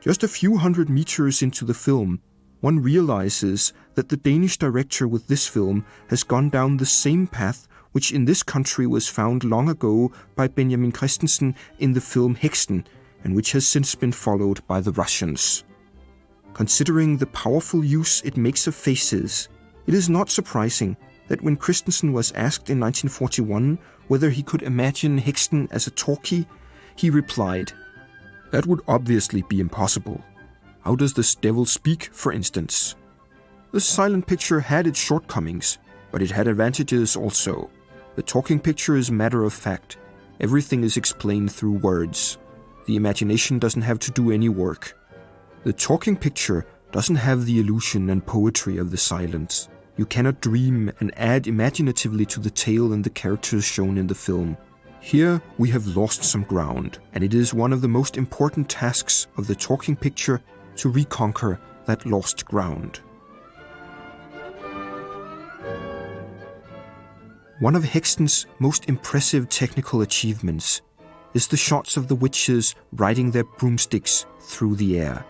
Just a few hundred meters into the film, one realizes that the Danish director with this film has gone down the same path which in this country was found long ago by Benjamin Christensen in the film Haxan, and which has since been followed by the Russians. Considering the powerful use it makes of faces, it is not surprising that when Christensen was asked in 1941 whether he could imagine Haxan as a talkie, he replied, "That would obviously be impossible. How does this devil speak, for instance?" The silent picture had its shortcomings, but it had advantages also. The talking picture is matter of fact. Everything is explained through words. The imagination doesn't have to do any work. The talking picture doesn't have the illusion and poetry of the silence. You cannot dream and add imaginatively to the tale and the characters shown in the film. Here we have lost some ground, and it is one of the most important tasks of the talking picture to reconquer that lost ground. One of Haxan's most impressive technical achievements is the shots of the witches riding their broomsticks through the air.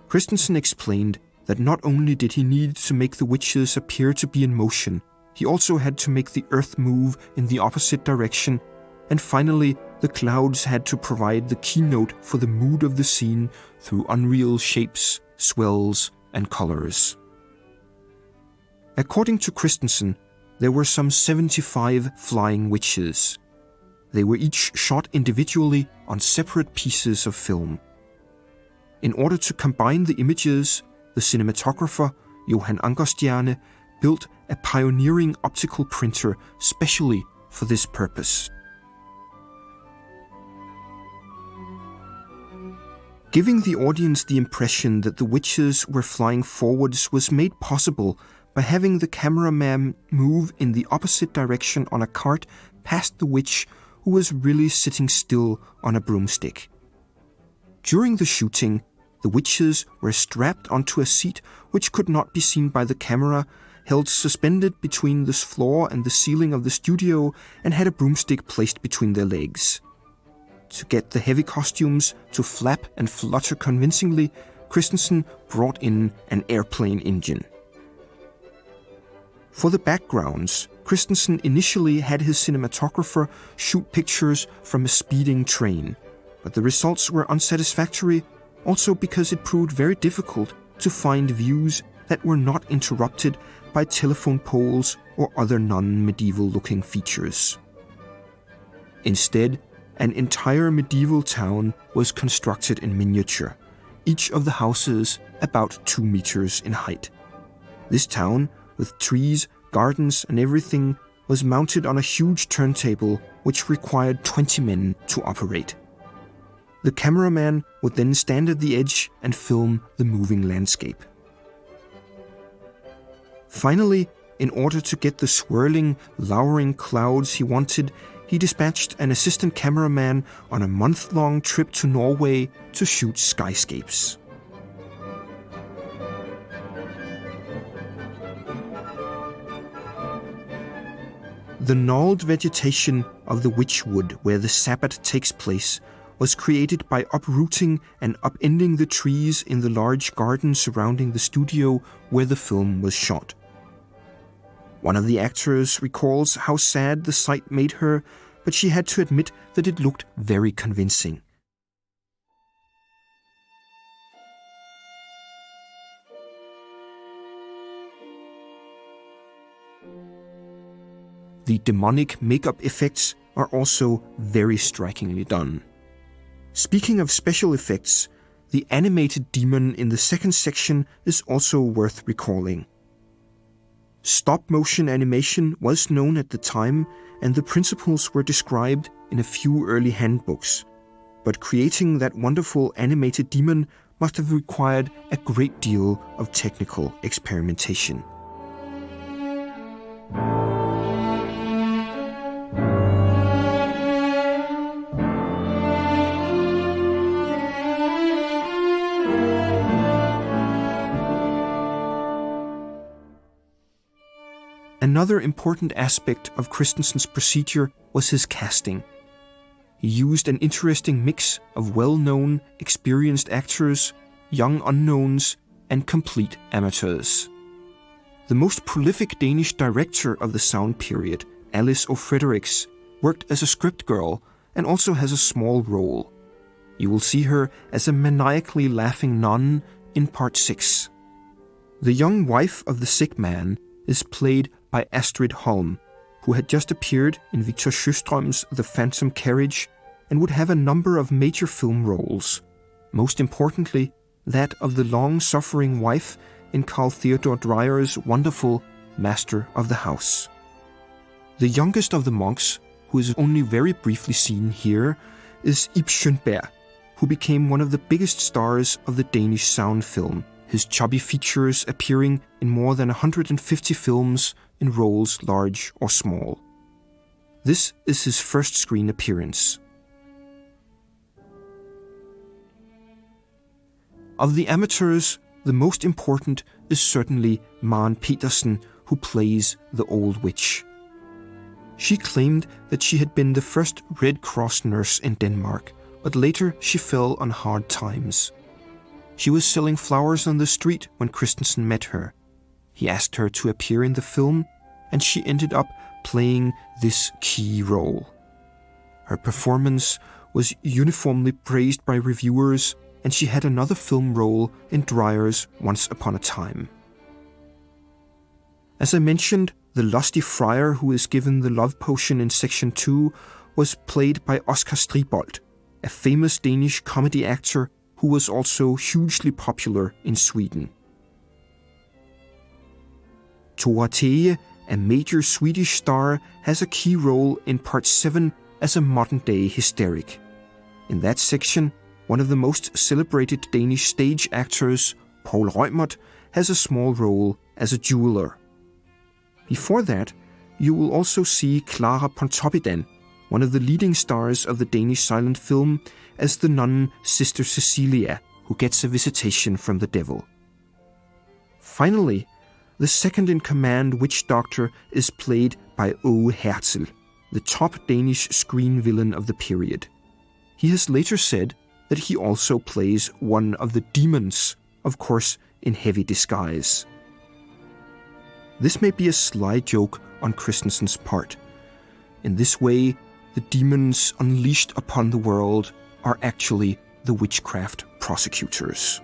Christensen explained that not only did he need to make the witches appear to be in motion, he also had to make the earth move in the opposite direction, and finally the clouds had to provide the keynote for the mood of the scene through unreal shapes, swells, and colors. According to Christensen, there were some 75 flying witches. They were each shot individually on separate pieces of film. In order to combine the images, the cinematographer Johan Ankerstjerne built a pioneering optical printer specially for this purpose. Giving the audience the impression that the witches were flying forwards was made possible by having the cameraman move in the opposite direction on a cart past the witch who was really sitting still on a broomstick. During the shooting, the witches were strapped onto a seat which could not be seen by the camera, held suspended between the floor and the ceiling of the studio, and had a broomstick placed between their legs. To get the heavy costumes to flap and flutter convincingly, Christensen brought in an airplane engine. For the backgrounds, Christensen initially had his cinematographer shoot pictures from a speeding train, but the results were unsatisfactory, also because it proved very difficult to find views that were not interrupted by telephone poles or other non-medieval-looking features. Instead, an entire medieval town was constructed in miniature, each of the houses about 2 meters in height. This town, with trees, gardens, and everything, was mounted on a huge turntable which required 20 men to operate. The cameraman would then stand at the edge and film the moving landscape. Finally, in order to get the swirling, lowering clouds he wanted, he dispatched an assistant cameraman on a month-long trip to Norway to shoot skyscapes. The gnarled vegetation of the witchwood where the Sabbath takes place was created by uprooting and upending the trees in the large garden surrounding the studio where the film was shot. One of the actors recalls how sad the sight made her, but she had to admit that it looked very convincing. The demonic makeup effects are also very strikingly done. Speaking of special effects, the animated demon in the second section is also worth recalling. Stop-motion animation was known at the time, and the principles were described in a few early handbooks. But creating that wonderful animated demon must have required a great deal of technical experimentation. Another important aspect of Christensen's procedure was his casting. He used an interesting mix of well-known, experienced actors, young unknowns, and complete amateurs. The most prolific Danish director of the sound period, Alice O'Frederiks, worked as a script girl and also has a small role. You will see her as a maniacally laughing nun in part 6. The young wife of the sick man is played by Astrid Holm, who had just appeared in Victor Sjöström's The Phantom Carriage and would have a number of major film roles, most importantly that of the long-suffering wife in Carl Theodor Dreyer's wonderful Master of the House. The youngest of the monks, who is only very briefly seen here, is Ib Schönberg, who became one of the biggest stars of the Danish sound film, his chubby features appearing in more than 150 films in roles large or small. This is his first screen appearance. Of the amateurs, the most important is certainly Maren Pedersen, who plays the old witch. She claimed that she had been the first Red Cross nurse in Denmark, but later she fell on hard times. She was selling flowers on the street when Christensen met her. He asked her to appear in the film, and she ended up playing this key role. Her performance was uniformly praised by reviewers, and she had another film role in Dreyer's Once Upon a Time. As I mentioned, the lusty friar who is given the love potion in section 2 was played by Oscar Stribold, a famous Danish comedy actor who was also hugely popular in Sweden. Tora Teje, a major Swedish star, has a key role in part 7 as a modern-day hysteric. In that section, one of the most celebrated Danish stage actors, Poul Reumert, has a small role as a jeweler. Before that, you will also see Clara Pontoppidan, one of the leading stars of the Danish silent film, as the nun Sister Cecilia, who gets a visitation from the devil. Finally, the second-in-command witch doctor is played by Åge Herzl, the top Danish screen villain of the period. He has later said that he also plays one of the demons, of course in heavy disguise. This may be a sly joke on Christensen's part. In this way, the demons unleashed upon the world are actually the witchcraft prosecutors.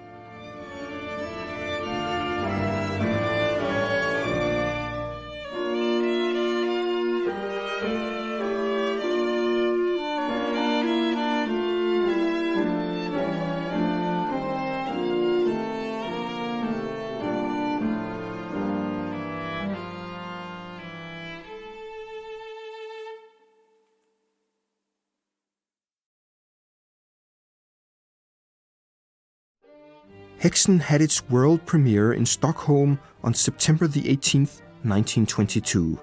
Haxan had its world premiere in Stockholm on September the 18th, 1922.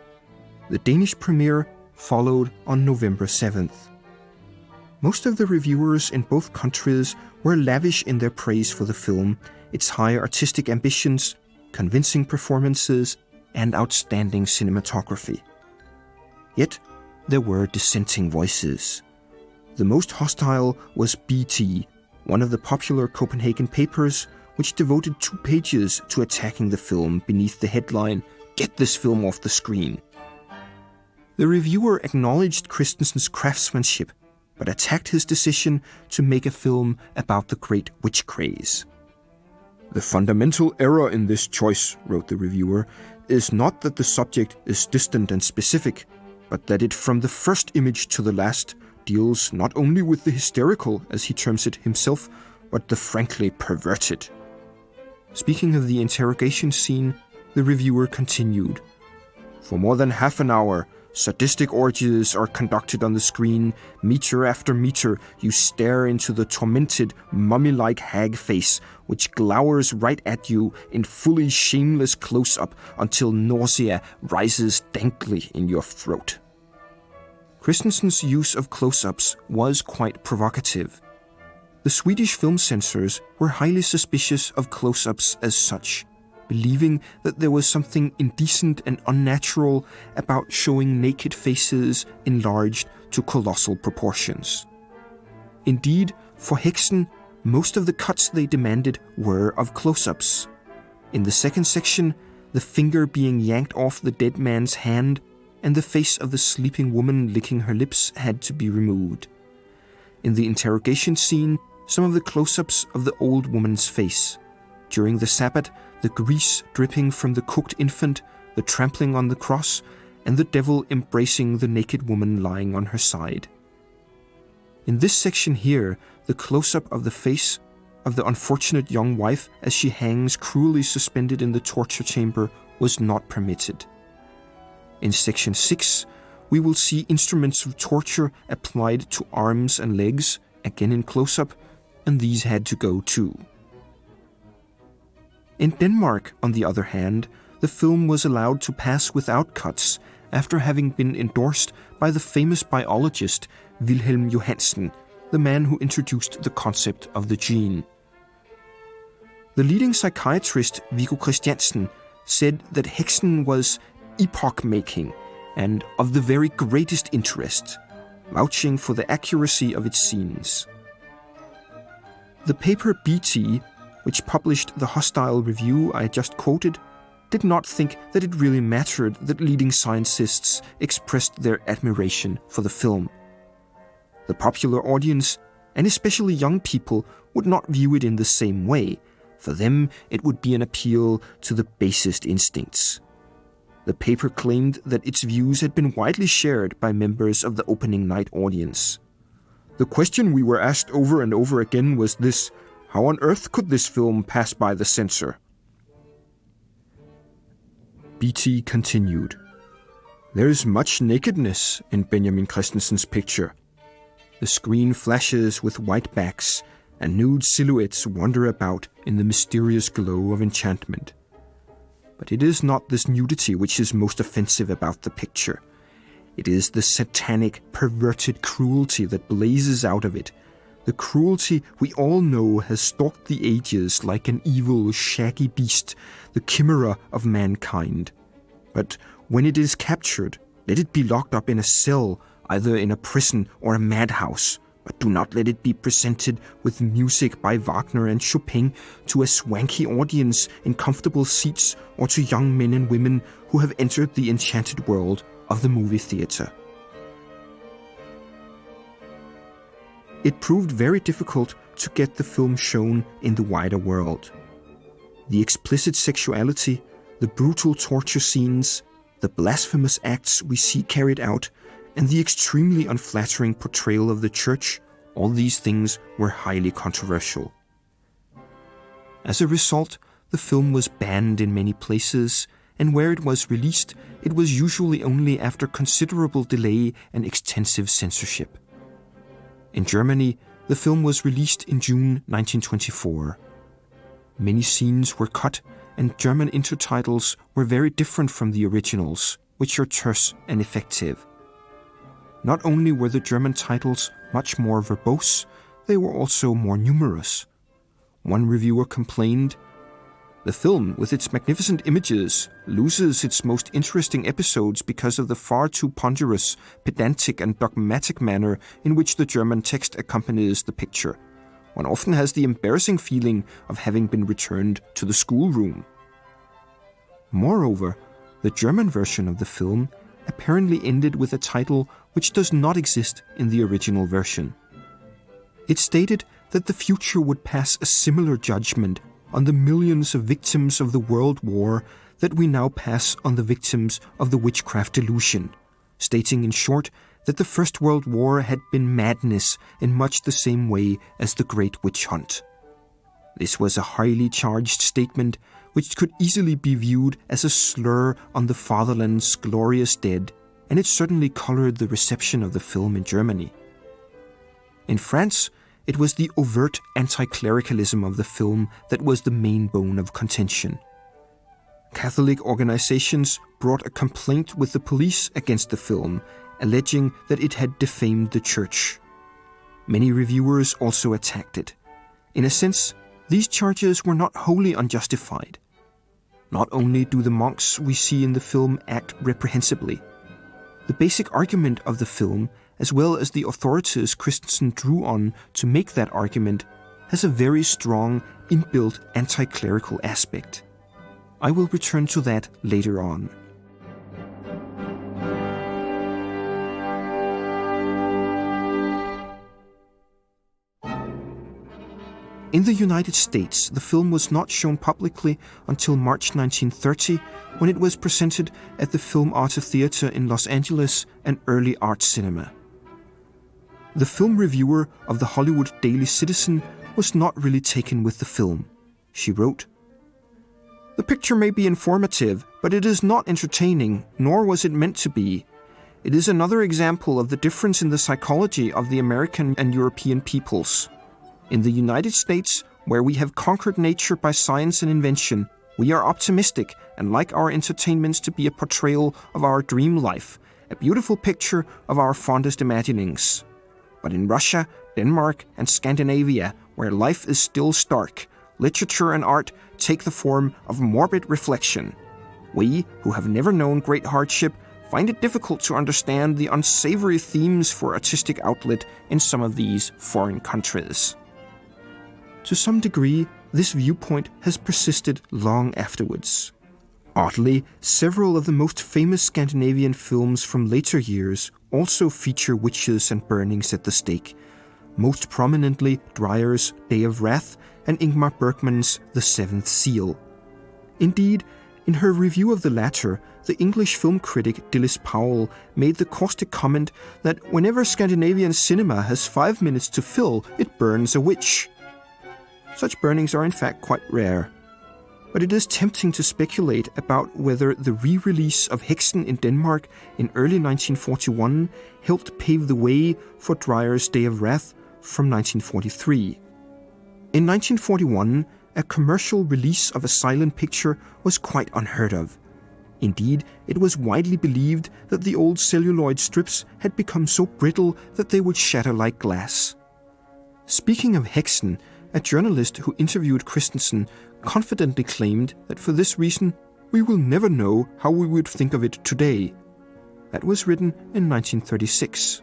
The Danish premiere followed on November 7th. Most of the reviewers in both countries were lavish in their praise for the film, its high artistic ambitions, convincing performances, and outstanding cinematography. Yet, there were dissenting voices. The most hostile was BT, one of the popular Copenhagen papers, which devoted 2 pages to attacking the film beneath the headline, "Get this film off the screen." The reviewer acknowledged Christensen's craftsmanship, but attacked his decision to make a film about the great witch craze. "The fundamental error in this choice," wrote the reviewer, "is not that the subject is distant and specific, but that it from the first image to the last deals not only with the hysterical, as he terms it himself, but the frankly perverted." Speaking of the interrogation scene, the reviewer continued, "For more than half an hour, sadistic orgies are conducted on the screen. Meter after meter, you stare into the tormented, mummy-like hag face, which glowers right at you in fully shameless close-up until nausea rises dankly in your throat." Christensen's use of close-ups was quite provocative. The Swedish film censors were highly suspicious of close-ups as such, believing that there was something indecent and unnatural about showing naked faces enlarged to colossal proportions. Indeed, for Haxan, most of the cuts they demanded were of close-ups. In the second section, the finger being yanked off the dead man's hand and the face of the sleeping woman licking her lips had to be removed. In the interrogation scene, some of the close-ups of the old woman's face. During the Sabbath, the grease dripping from the cooked infant, the trampling on the cross, and the devil embracing the naked woman lying on her side. In this section here, the close-up of the face of the unfortunate young wife as she hangs cruelly suspended in the torture chamber was not permitted. In section 6, we will see instruments of torture applied to arms and legs, again in close-up, and these had to go too. In Denmark, on the other hand, the film was allowed to pass without cuts after having been endorsed by the famous biologist Wilhelm Johannsen, the man who introduced the concept of the gene. The leading psychiatrist Viggo Christensen said that Haxan was epoch-making and of the very greatest interest, vouching for the accuracy of its scenes. The paper BT, which published the hostile review I just quoted, did not think that it really mattered that leading scientists expressed their admiration for the film. The popular audience, and especially young people, would not view it in the same way. For them, it would be an appeal to the basest instincts. The paper claimed that its views had been widely shared by members of the opening night audience. The question we were asked over and over again was this: how on earth could this film pass by the censor? BT continued. There is much nakedness in Benjamin Christensen's picture. The screen flashes with white backs, and nude silhouettes wander about in the mysterious glow of enchantment. But it is not this nudity which is most offensive about the picture. It is the satanic, perverted cruelty that blazes out of it, the cruelty we all know has stalked the ages like an evil, shaggy beast, the chimera of mankind. But when it is captured, let it be locked up in a cell, either in a prison or a madhouse, but do not let it be presented with music by Wagner and Chopin to a swanky audience in comfortable seats or to young men and women who have entered the enchanted world of the movie theater. It proved very difficult to get the film shown in the wider world. The explicit sexuality, the brutal torture scenes, the blasphemous acts we see carried out, and the extremely unflattering portrayal of the church, all these things were highly controversial. As a result, the film was banned in many places, and where it was released, it was usually only after considerable delay and extensive censorship. In Germany, the film was released in June 1924. Many scenes were cut, and German intertitles were very different from the originals, which are terse and effective. Not only were the German titles much more verbose, they were also more numerous. One reviewer complained, "The film, with its magnificent images, loses its most interesting episodes because of the far too ponderous, pedantic and dogmatic manner in which the German text accompanies the picture. One often has the embarrassing feeling of having been returned to the schoolroom." Moreover, the German version of the film apparently ended with a title which does not exist in the original version. It stated that the future would pass a similar judgment on the millions of victims of the World War that we now pass on the victims of the witchcraft delusion, stating in short that the First World War had been madness in much the same way as the Great Witch Hunt. This was a highly charged statement which could easily be viewed as a slur on the fatherland's glorious dead, and it certainly colored the reception of the film in Germany. In France, it was the overt anti-clericalism of the film that was the main bone of contention. Catholic organizations brought a complaint with the police against the film, alleging that it had defamed the church. Many reviewers also attacked it. In a sense, these charges were not wholly unjustified. Not only do the monks we see in the film act reprehensibly, the basic argument of the film, as well as the authorities Christensen drew on to make that argument, has a very strong inbuilt anti-clerical aspect. I will return to that later on. In the United States, the film was not shown publicly until March 1930, when it was presented at the Film Art Theater in Los Angeles, an early art cinema. The film reviewer of the Hollywood Daily Citizen was not really taken with the film. She wrote, "The picture may be informative, but it is not entertaining, nor was it meant to be. It is another example of the difference in the psychology of the American and European peoples. In the United States, where we have conquered nature by science and invention, we are optimistic and like our entertainments to be a portrayal of our dream life, a beautiful picture of our fondest imaginings. But in Russia, Denmark, and Scandinavia, where life is still stark, literature and art take the form of morbid reflection. We, who have never known great hardship, find it difficult to understand the unsavory themes for artistic outlet in some of these foreign countries." To some degree, this viewpoint has persisted long afterwards. Oddly, several of the most famous Scandinavian films from later years also feature witches and burnings at the stake, most prominently Dreyer's Day of Wrath and Ingmar Bergman's The Seventh Seal. Indeed, in her review of the latter, the English film critic Dilys Powell made the caustic comment that whenever Scandinavian cinema has 5 minutes to fill, it burns a witch. Such burnings are in fact quite rare. But it is tempting to speculate about whether the re-release of Haxan in Denmark in early 1941 helped pave the way for Dreyer's Day of Wrath from 1943. In 1941, a commercial release of a silent picture was quite unheard of. Indeed, it was widely believed that the old celluloid strips had become so brittle that they would shatter like glass. Speaking of Haxan, a journalist who interviewed Christensen confidently claimed that for this reason, we will never know how we would think of it today. That was written in 1936.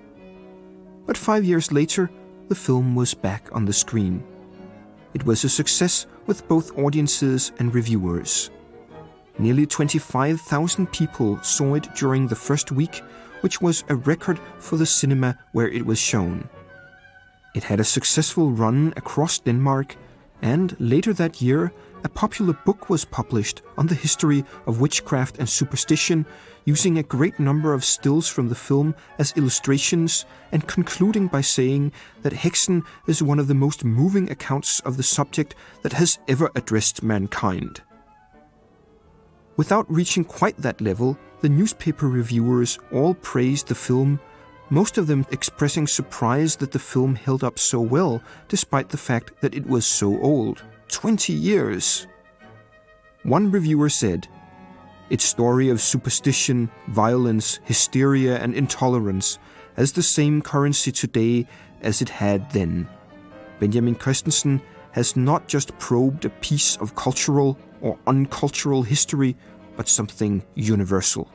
But 5 years later, the film was back on the screen. It was a success with both audiences and reviewers. Nearly 25,000 people saw it during the first week, which was a record for the cinema where it was shown. It had a successful run across Denmark, and later that year, a popular book was published on the history of witchcraft and superstition, using a great number of stills from the film as illustrations and concluding by saying that Haxan is one of the most moving accounts of the subject that has ever addressed mankind. Without reaching quite that level, the newspaper reviewers all praised the film, most of them expressing surprise that the film held up so well, despite the fact that it was so old. 20 years! One reviewer said, "Its story of superstition, violence, hysteria, and intolerance has the same currency today as it had then. Benjamin Christensen has not just probed a piece of cultural or uncultural history, but something universal."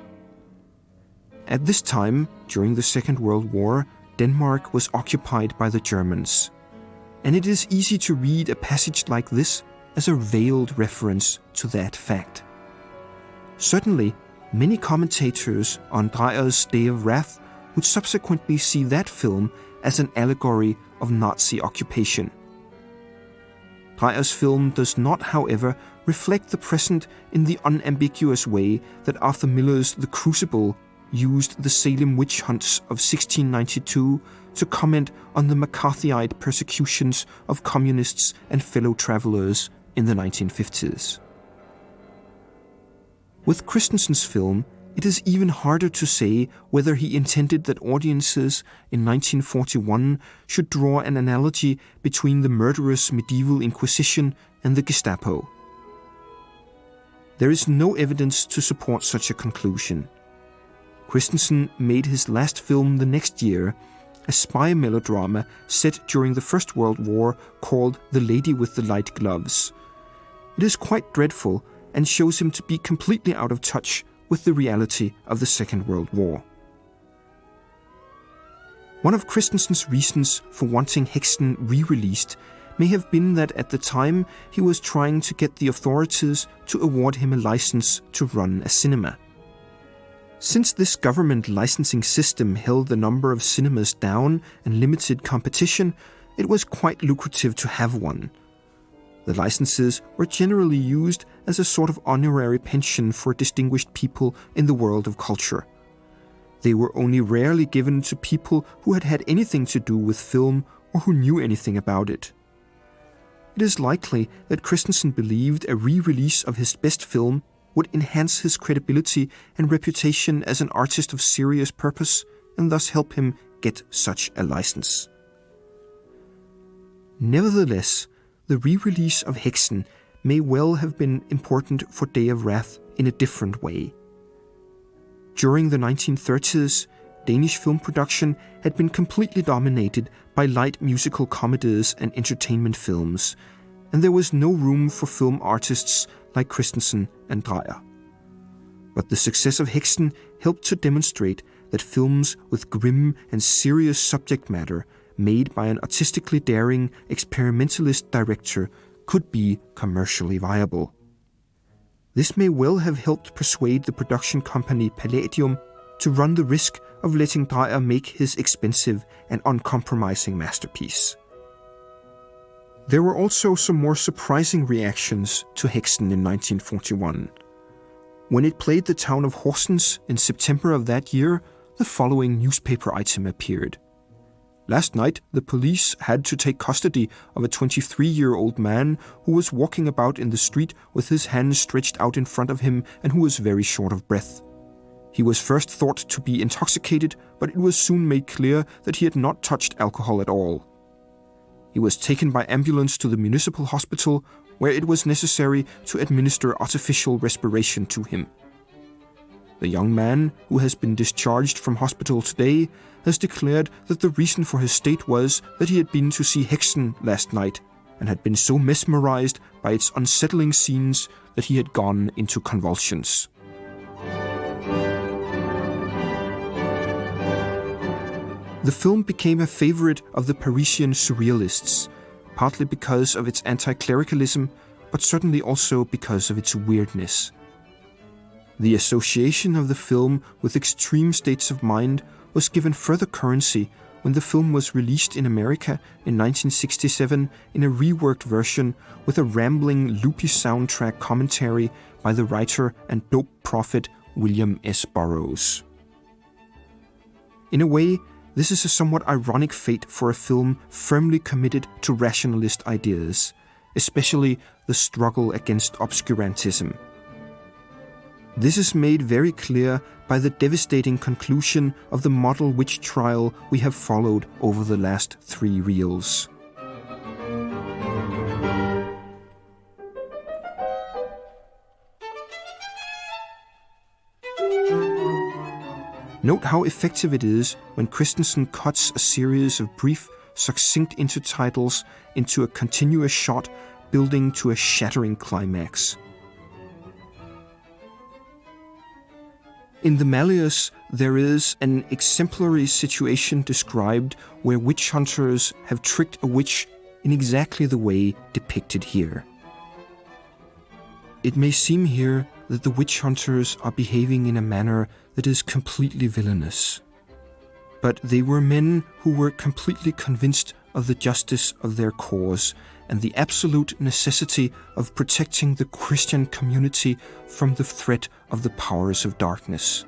At this time, during the Second World War, Denmark was occupied by the Germans. And it is easy to read a passage like this as a veiled reference to that fact. Certainly, many commentators on Dreyer's Day of Wrath would subsequently see that film as an allegory of Nazi occupation. Dreyer's film does not, however, reflect the present in the unambiguous way that Arthur Miller's The Crucible used the Salem witch hunts of 1692 to comment on the McCarthyite persecutions of communists and fellow travelers in the 1950s. With Christensen's film, it is even harder to say whether he intended that audiences in 1941 should draw an analogy between the murderous medieval Inquisition and the Gestapo. There is no evidence to support such a conclusion. Christensen made his last film the next year, a spy melodrama set during the First World War called The Lady with the Light Gloves. It is quite dreadful, and shows him to be completely out of touch with the reality of the Second World War. One of Christensen's reasons for wanting Haxan re-released may have been that at the time he was trying to get the authorities to award him a license to run a cinema. Since this government licensing system held the number of cinemas down and limited competition, it was quite lucrative to have one. The licenses were generally used as a sort of honorary pension for distinguished people in the world of culture. They were only rarely given to people who had had anything to do with film or who knew anything about it. It is likely that Christensen believed a re-release of his best film would enhance his credibility and reputation as an artist of serious purpose and thus help him get such a license. Nevertheless, the re-release of Haxan may well have been important for Day of Wrath in a different way. During the 1930s, Danish film production had been completely dominated by light musical comedies and entertainment films, and there was no room for film artists like Christensen and Dreyer. But the success of Haxan helped to demonstrate that films with grim and serious subject matter made by an artistically daring experimentalist director could be commercially viable. This may well have helped persuade the production company Palladium to run the risk of letting Dreyer make his expensive and uncompromising masterpiece. There were also some more surprising reactions to Haxan in 1941. When it played the town of Horsens in September of that year, the following newspaper item appeared. Last night, the police had to take custody of a 23-year-old man who was walking about in the street with his hands stretched out in front of him and who was very short of breath. He was first thought to be intoxicated, but it was soon made clear that he had not touched alcohol at all. He was taken by ambulance to the municipal hospital, where it was necessary to administer artificial respiration to him. The young man, who has been discharged from hospital today, has declared that the reason for his state was that he had been to see Haxan last night and had been so mesmerized by its unsettling scenes that he had gone into convulsions. The film became a favorite of the Parisian surrealists, partly because of its anti-clericalism, but certainly also because of its weirdness. The association of the film with extreme states of mind was given further currency when the film was released in America in 1967 in a reworked version with a rambling, loopy soundtrack commentary by the writer and dope prophet William S. Burroughs. In a way, this is a somewhat ironic fate for a film firmly committed to rationalist ideas, especially the struggle against obscurantism. This is made very clear by the devastating conclusion of the model witch trial we have followed over the last 3 reels. Note how effective it is when Christensen cuts a series of brief, succinct intertitles into a continuous shot, building to a shattering climax. In The Malleus, there is an exemplary situation described where witch hunters have tricked a witch in exactly the way depicted here. It may seem here that the witch hunters are behaving in a manner that is completely villainous. But they were men who were completely convinced of the justice of their cause and the absolute necessity of protecting the Christian community from the threat of the powers of darkness.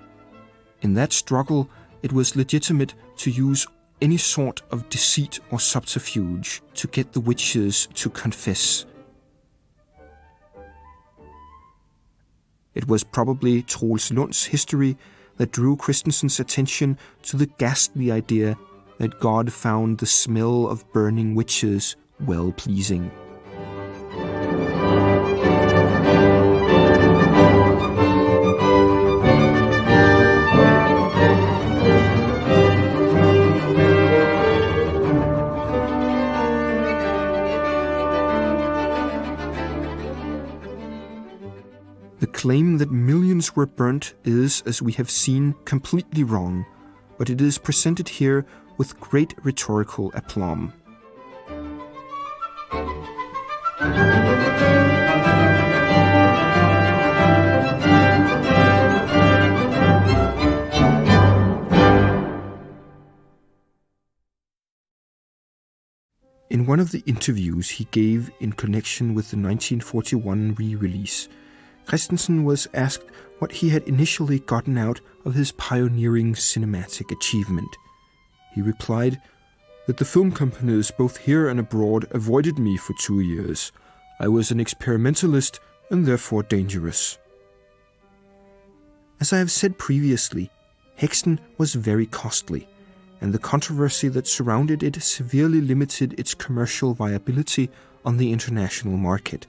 In that struggle, it was legitimate to use any sort of deceit or subterfuge to get the witches to confess. It was probably Troels Lund's history that drew Christensen's attention to the ghastly idea that God found the smell of burning witches well-pleasing. claim that millions were burnt is, as we have seen, completely wrong, but it is presented here with great rhetorical aplomb. In one of the interviews he gave in connection with the 1941 re-release, Christensen was asked what he had initially gotten out of his pioneering cinematic achievement. He replied that the film companies both here and abroad avoided me for 2 years. I was an experimentalist and therefore dangerous. As I have said previously, Haxan was very costly, and the controversy that surrounded it severely limited its commercial viability on the international market.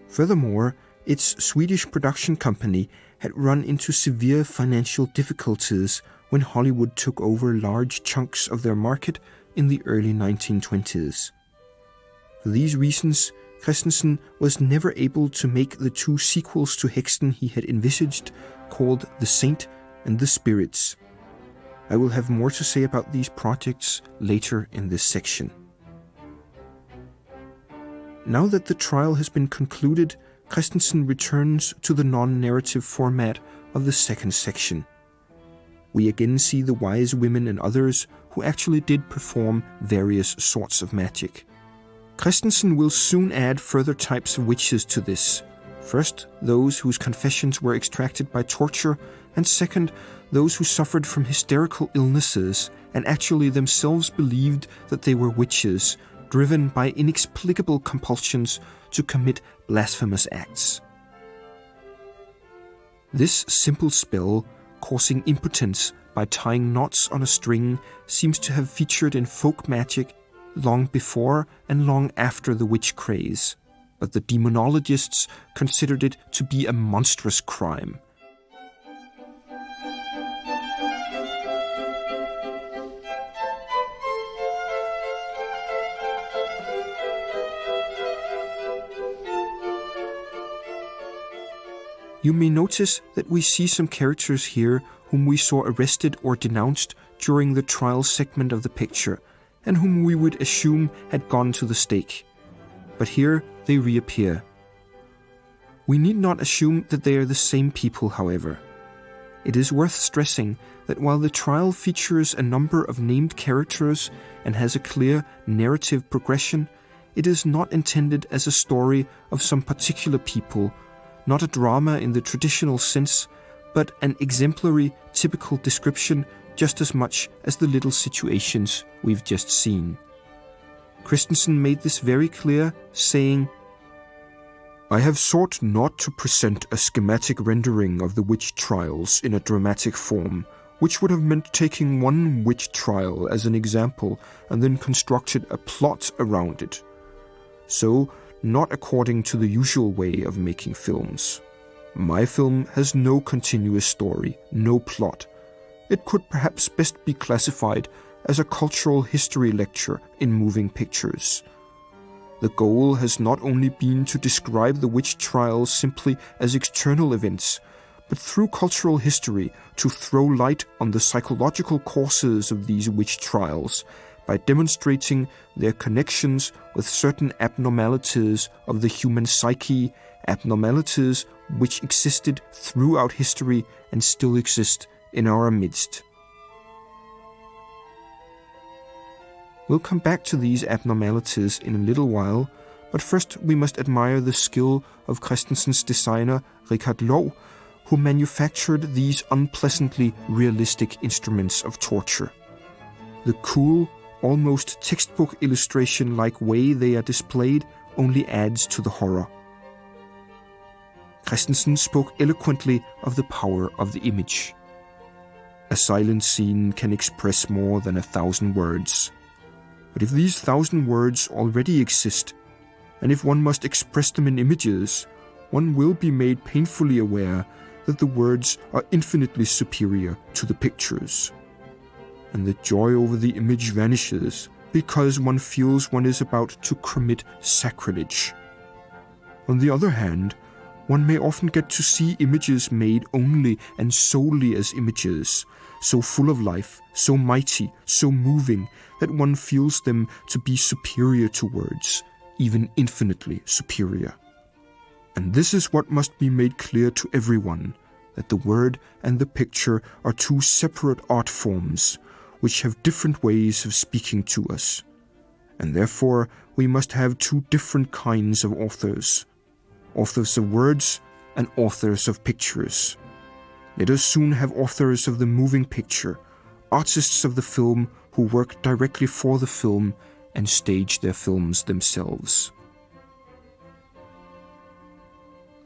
Furthermore, its Swedish production company had run into severe financial difficulties when Hollywood took over large chunks of their market in the early 1920s. For these reasons, Christensen was never able to make the 2 sequels to Haxan he had envisaged, called The Saint and The Spirits. I will have more to say about these projects later in this section. Now that the trial has been concluded, Christensen returns to the non-narrative format of the second section. We again see the wise women and others who actually did perform various sorts of magic. Christensen will soon add further types of witches to this. First, those whose confessions were extracted by torture, and second, those who suffered from hysterical illnesses and actually themselves believed that they were witches, driven by inexplicable compulsions to commit blasphemous acts. This simple spell, causing impotence by tying knots on a string, seems to have featured in folk magic long before and long after the witch craze, but the demonologists considered it to be a monstrous crime. You may notice that we see some characters here whom we saw arrested or denounced during the trial segment of the picture, and whom we would assume had gone to the stake. But here they reappear. We need not assume that they are the same people, however. It is worth stressing that while the trial features a number of named characters and has a clear narrative progression, it is not intended as a story of some particular people, not a drama in the traditional sense, but an exemplary, typical description just as much as the little situations we've just seen. Christensen made this very clear, saying, "I have sought not to present a schematic rendering of the witch trials in a dramatic form, which would have meant taking one witch trial as an example and then constructed a plot around it. So, not according to the usual way of making films. My film has no continuous story, no plot. It could perhaps best be classified as a cultural history lecture in moving pictures. The goal has not only been to describe the witch trials simply as external events, but through cultural history to throw light on the psychological causes of these witch trials by demonstrating their connections with certain abnormalities of the human psyche, abnormalities which existed throughout history and still exist in our midst." We'll come back to these abnormalities in a little while, but first we must admire the skill of Christensen's designer Richard Low, who manufactured these unpleasantly realistic instruments of torture. The cool, almost textbook illustration-like way they are displayed only adds to the horror. Christensen spoke eloquently of the power of the image. "A silent scene can express more than 1,000 words. But if these 1,000 words already exist, and if one must express them in images, one will be made painfully aware that the words are infinitely superior to the pictures. And the joy over the image vanishes because one feels one is about to commit sacrilege. On the other hand, one may often get to see images made only and solely as images, so full of life, so mighty, so moving, that one feels them to be superior to words, even infinitely superior. And this is what must be made clear to everyone, that the word and the picture are two separate art forms, which have different ways of speaking to us. And therefore we must have two different kinds of authors of words and authors of pictures. Let us soon have authors of the moving picture, artists of the film who work directly for the film and stage their films themselves.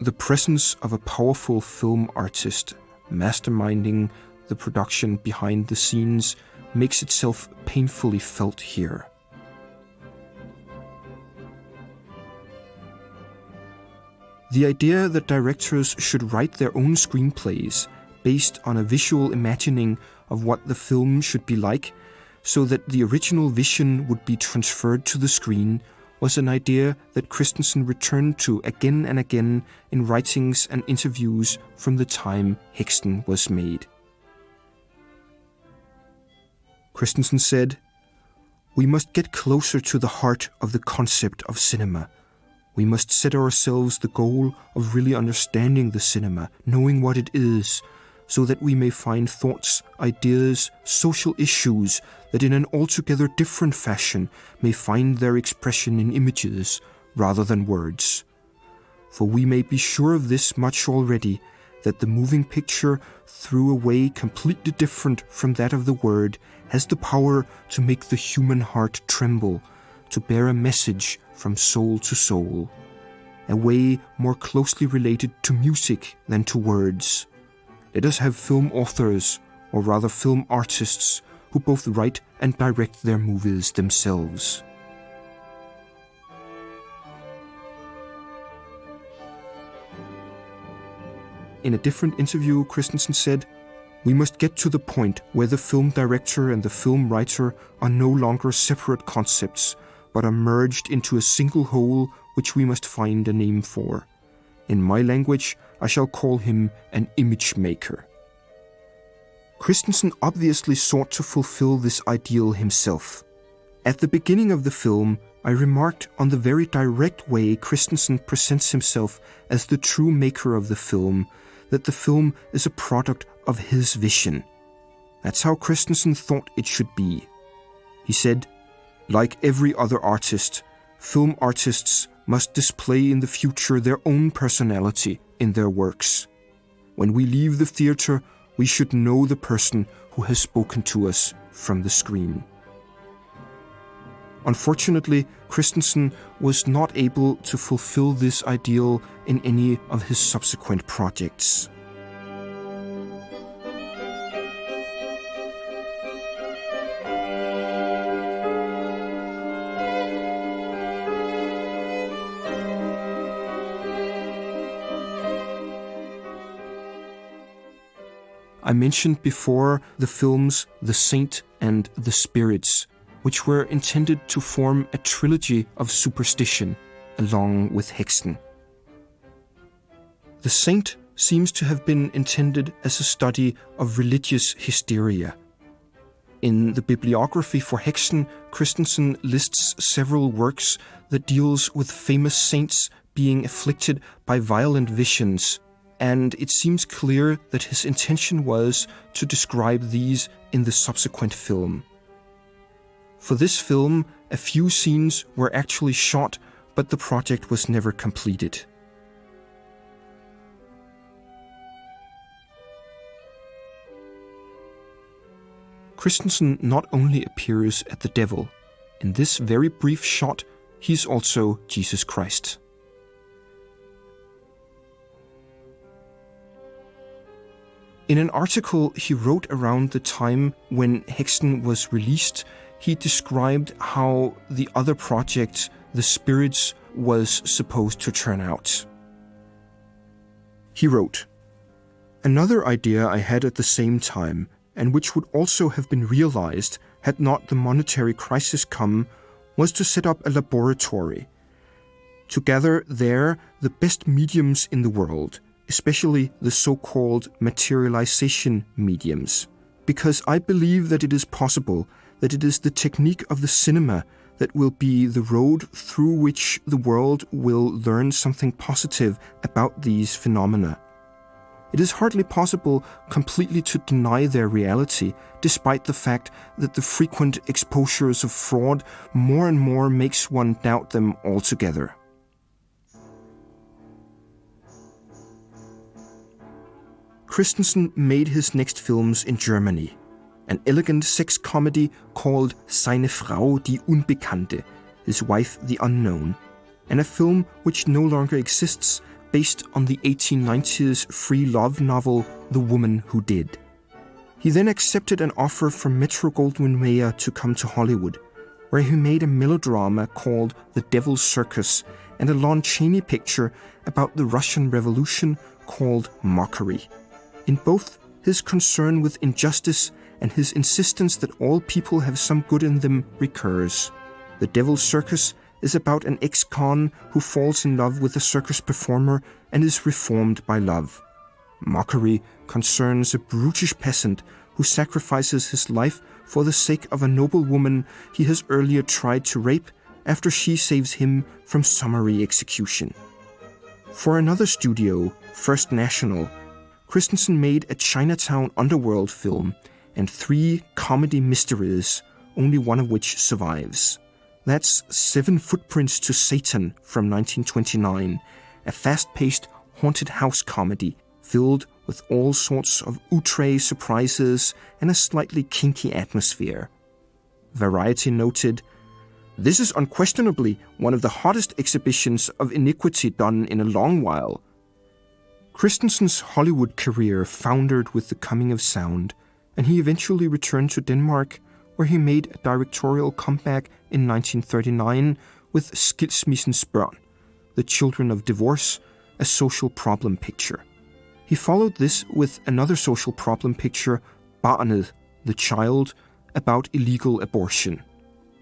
The presence of a powerful film artist masterminding the production behind the scenes makes itself painfully felt here. The idea that directors should write their own screenplays based on a visual imagining of what the film should be like, so that the original vision would be transferred to the screen, was an idea that Christensen returned to again and again in writings and interviews from the time Haxan was made. Christensen said, "We must get closer to the heart of the concept of cinema. We must set ourselves the goal of really understanding the cinema, knowing what it is, so that we may find thoughts, ideas, social issues that in an altogether different fashion may find their expression in images rather than words. For we may be sure of this much already, that the moving picture, through a way completely different from that of the word, has the power to make the human heart tremble, to bear a message from soul to soul, a way more closely related to music than to words. Let us have film authors, or rather film artists, who both write and direct their movies themselves." In a different interview, Christensen said, "We must get to the point where the film director and the film writer are no longer separate concepts, but are merged into a single whole which we must find a name for. In my language, I shall call him an image maker." Christensen obviously sought to fulfill this ideal himself. At the beginning of the film, I remarked on the very direct way Christensen presents himself as the true maker of the film, that the film is a product of his vision. That's how Christensen thought it should be. He said, "Like every other artist, film artists must display in the future their own personality in their works. When we leave the theater, we should know the person who has spoken to us from the screen." Unfortunately, Christensen was not able to fulfill this ideal in any of his subsequent projects. I mentioned before the films The Saint and The Spirits, which were intended to form a trilogy of superstition along with Haxan. The Saint seems to have been intended as a study of religious hysteria. In the bibliography for Haxan, Christensen lists several works that deals with famous saints being afflicted by violent visions, and it seems clear that his intention was to describe these in the subsequent film. For this film, a few scenes were actually shot, but the project was never completed. Christensen not only appears at the devil. In this very brief shot, he is also Jesus Christ. In an article he wrote around the time when Haxan was released, he described how the other project, The Spirits, was supposed to turn out. He wrote, "Another idea I had at the same time, and which would also have been realized had not the monetary crisis come, was to set up a laboratory. to gather there the best mediums in the world, especially the so-called materialization mediums, because I believe that it is possible that it is the technique of the cinema that will be the road through which the world will learn something positive about these phenomena. It is hardly possible completely to deny their reality, despite the fact that the frequent exposures of fraud more and more makes one doubt them altogether. Christensen made his next films in Germany, an elegant sex comedy called Seine Frau die Unbekannte, his wife the unknown, and a film which no longer exists, based on the 1890s free love novel The Woman Who Did. He then accepted an offer from Metro-Goldwyn-Mayer to come to Hollywood, where he made a melodrama called The Devil's Circus and a Lon Chaney picture about the Russian Revolution called Mockery. In both, his concern with injustice and his insistence that all people have some good in them recurs. The Devil's Circus is about an ex-con who falls in love with a circus performer and is reformed by love. Mockery concerns a brutish peasant who sacrifices his life for the sake of a noble woman he has earlier tried to rape after she saves him from summary execution. For another studio, First National, Christensen made a Chinatown underworld film and 3 comedy mysteries, only one of which survives. That's 7 Footprints to Satan from 1929, a fast-paced haunted house comedy filled with all sorts of outre surprises and a slightly kinky atmosphere. Variety noted, "This is unquestionably one of the hottest exhibitions of iniquity done in a long while." Christensen's Hollywood career foundered with the coming of sound, and he eventually returned to Denmark, where he made a directorial comeback in 1939 with Skilsmissens Børn, The Children of Divorce, a social problem picture. He followed this with another social problem picture, Barnet, The Child, about illegal abortion.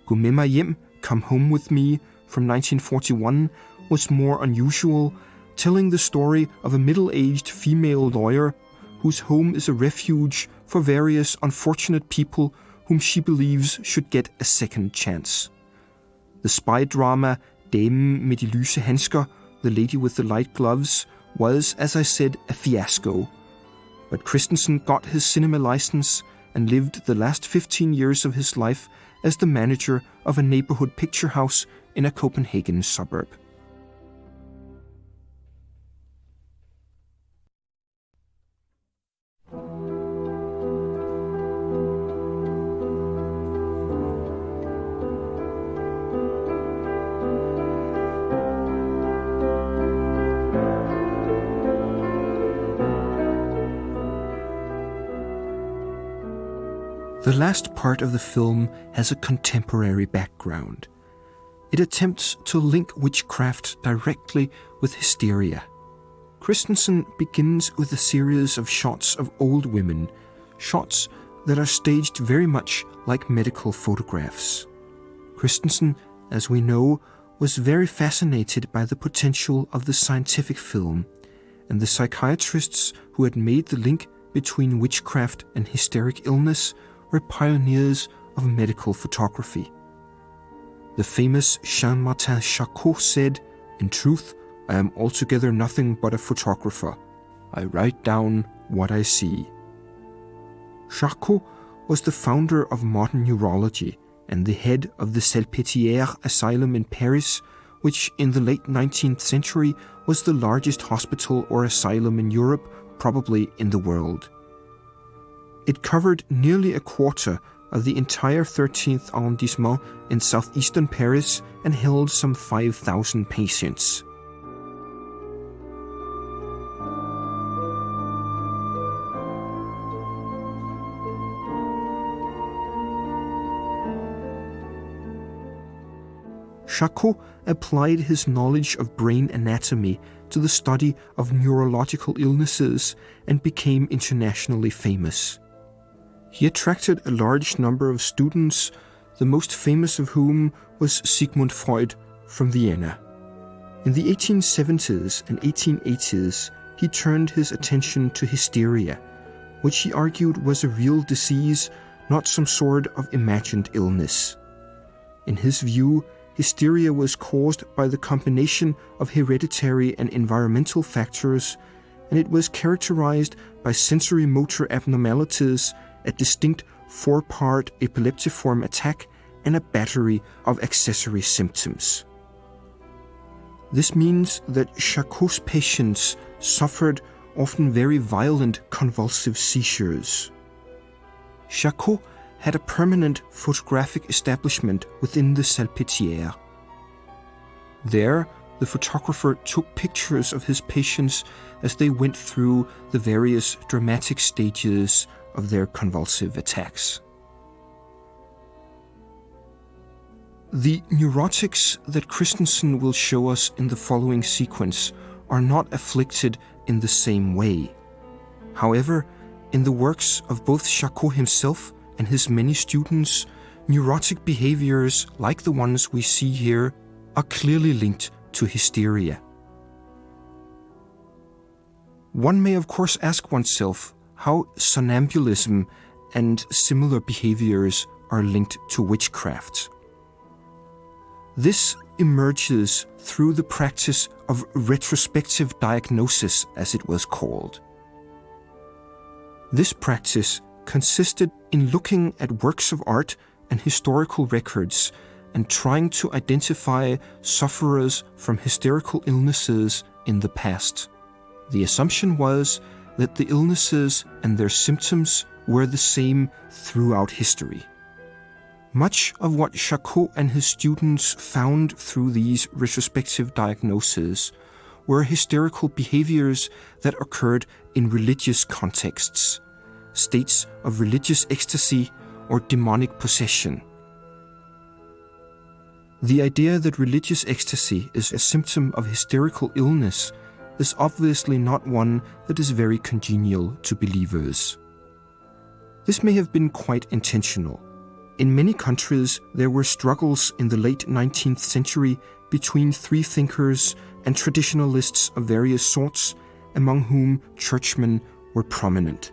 Gå med mig hjem, Come Home With Me, from 1941, was more unusual, telling the story of a middle-aged female lawyer whose home is a refuge for various unfortunate people whom she believes should get a second chance. The spy drama Damen med de lyse handsker, The Lady with the Light Gloves, was, as I said, a fiasco. But Christensen got his cinema license and lived the last 15 years of his life as the manager of a neighborhood picture house in a Copenhagen suburb. The last part of the film has a contemporary background. It attempts to link witchcraft directly with hysteria. Christensen begins with a series of shots of old women, shots that are staged very much like medical photographs. Christensen, as we know, was very fascinated by the potential of the scientific film, and the psychiatrists who had made the link between witchcraft and hysteric illness were pioneers of medical photography. The famous Jean-Martin Charcot said, "In truth, I am altogether nothing but a photographer. I write down what I see." Charcot was the founder of modern neurology and the head of the Salpêtrière Asylum in Paris, which in the late 19th century was the largest hospital or asylum in Europe, probably in the world. It covered nearly a quarter of the entire 13th arrondissement in southeastern Paris and held some 5,000 patients. Charcot applied his knowledge of brain anatomy to the study of neurological illnesses and became internationally famous. He attracted a large number of students, the most famous of whom was Sigmund Freud from Vienna. In the 1870s and 1880s, he turned his attention to hysteria, which he argued was a real disease, not some sort of imagined illness. In his view, hysteria was caused by the combination of hereditary and environmental factors, and it was characterized by sensory motor abnormalities, a distinct 4-part epileptiform attack, and a battery of accessory symptoms. This means that Charcot's patients suffered often very violent convulsive seizures. Charcot had a permanent photographic establishment within the Salpêtrière. There, the photographer took pictures of his patients as they went through the various dramatic stages of their convulsive attacks. The neurotics that Christensen will show us in the following sequence are not afflicted in the same way. However, in the works of both Charcot himself and his many students, neurotic behaviors like the ones we see here are clearly linked to hysteria. One may of course ask oneself how somnambulism and similar behaviors are linked to witchcraft. This emerges through the practice of retrospective diagnosis, as it was called. This practice consisted in looking at works of art and historical records and trying to identify sufferers from hysterical illnesses in the past. The assumption was that the illnesses and their symptoms were the same throughout history. Much of what Charcot and his students found through these retrospective diagnoses were hysterical behaviors that occurred in religious contexts, states of religious ecstasy or demonic possession. The idea that religious ecstasy is a symptom of hysterical illness is obviously not one that is very congenial to believers. This may have been quite intentional. In many countries, there were struggles in the late 19th century between free thinkers and traditionalists of various sorts, among whom churchmen were prominent.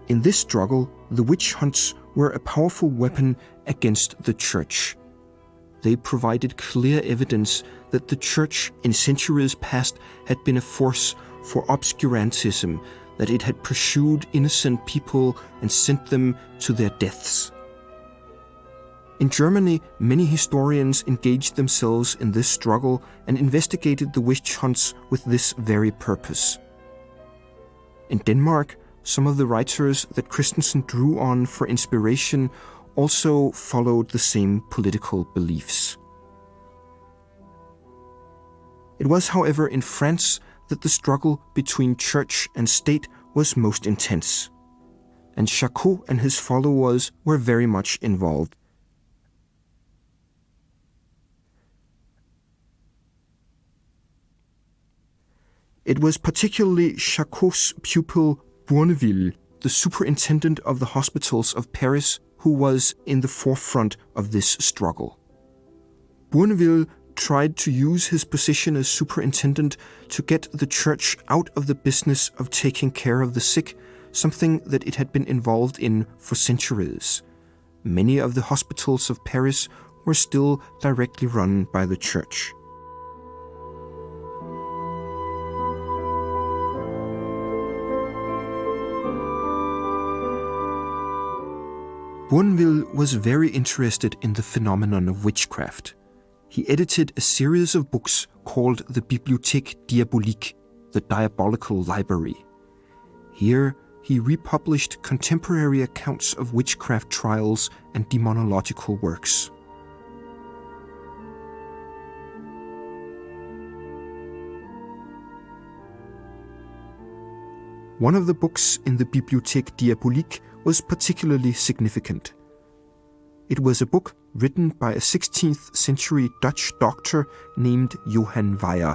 In this struggle, the witch hunts were a powerful weapon against the church. They provided clear evidence that the church in centuries past had been a force for obscurantism, that it had pursued innocent people and sent them to their deaths. In Germany, many historians engaged themselves in this struggle and investigated the witch hunts with this very purpose. In Denmark, some of the writers that Christensen drew on for inspiration also followed the same political beliefs. It was, however, in France that the struggle between church and state was most intense, and Charcot and his followers were very much involved. It was particularly Charcot's pupil Bourneville, the superintendent of the hospitals of Paris, who was in the forefront of this struggle. Bourneville tried to use his position as superintendent to get the church out of the business of taking care of the sick, something that it had been involved in for centuries. Many of the hospitals of Paris were still directly run by the church. Bourneville was very interested in the phenomenon of witchcraft. He edited a series of books called the Bibliothèque Diabolique, the Diabolical Library. Here, he republished contemporary accounts of witchcraft trials and demonological works. One of the books in the Bibliothèque Diabolique was particularly significant. It was a book written by a 16th century Dutch doctor named Johann Weyer.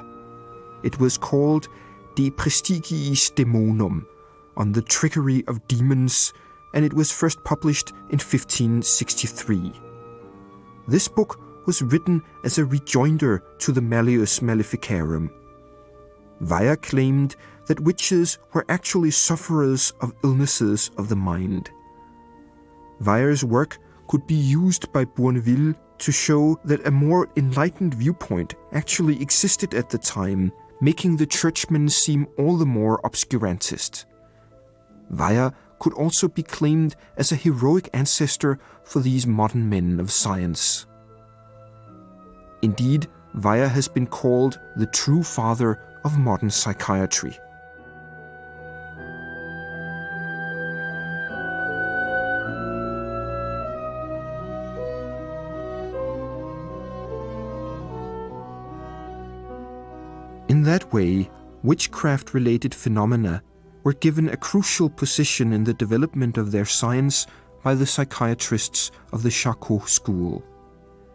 It was called De Praestigiis Daemonum, on the trickery of demons, and it was first published in 1563. This book was written as a rejoinder to the Malleus Maleficarum. Weyer claimed that witches were actually sufferers of illnesses of the mind. Weyer's work could be used by Bourneville to show that a more enlightened viewpoint actually existed at the time, making the churchmen seem all the more obscurantist. Weyer could also be claimed as a heroic ancestor for these modern men of science. Indeed, Weyer has been called the true father of modern psychiatry. In that way, witchcraft-related phenomena were given a crucial position in the development of their science by the psychiatrists of the Charcot school.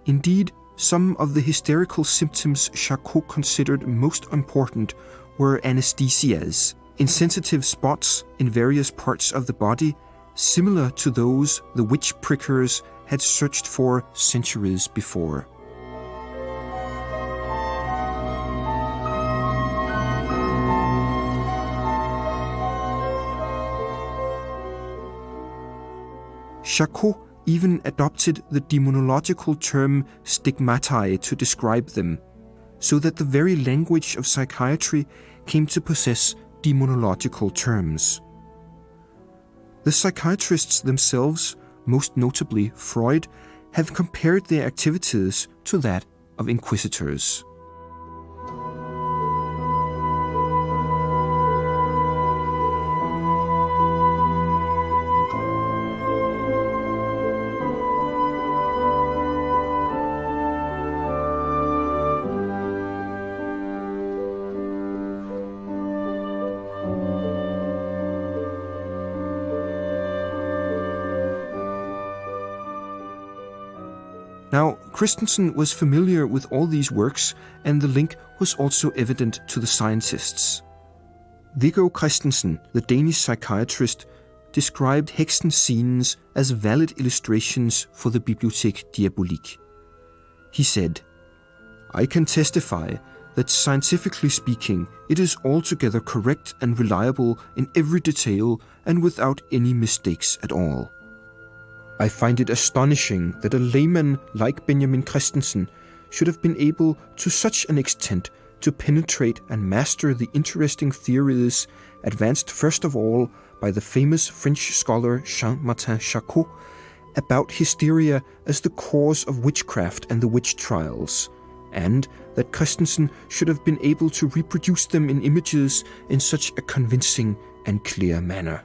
Indeed, some of the hysterical symptoms Charcot considered most important were anesthesias, insensitive spots in various parts of the body, similar to those the witch prickers had searched for centuries before. Charcot even adopted the demonological term stigmatae to describe them, so that the very language of psychiatry came to possess demonological terms. The psychiatrists themselves, most notably Freud, have compared their activities to that of inquisitors. Now, Christensen was familiar with all these works, and the link was also evident to the scientists. Viggo Christensen, the Danish psychiatrist, described Haxan scenes as valid illustrations for the Bibliothèque Diabolique. He said, "I can testify that scientifically speaking, it is altogether correct and reliable in every detail and without any mistakes at all. I find it astonishing that a layman like Benjamin Christensen should have been able to such an extent to penetrate and master the interesting theories advanced first of all by the famous French scholar Jean-Martin Charcot about hysteria as the cause of witchcraft and the witch trials, and that Christensen should have been able to reproduce them in images in such a convincing and clear manner."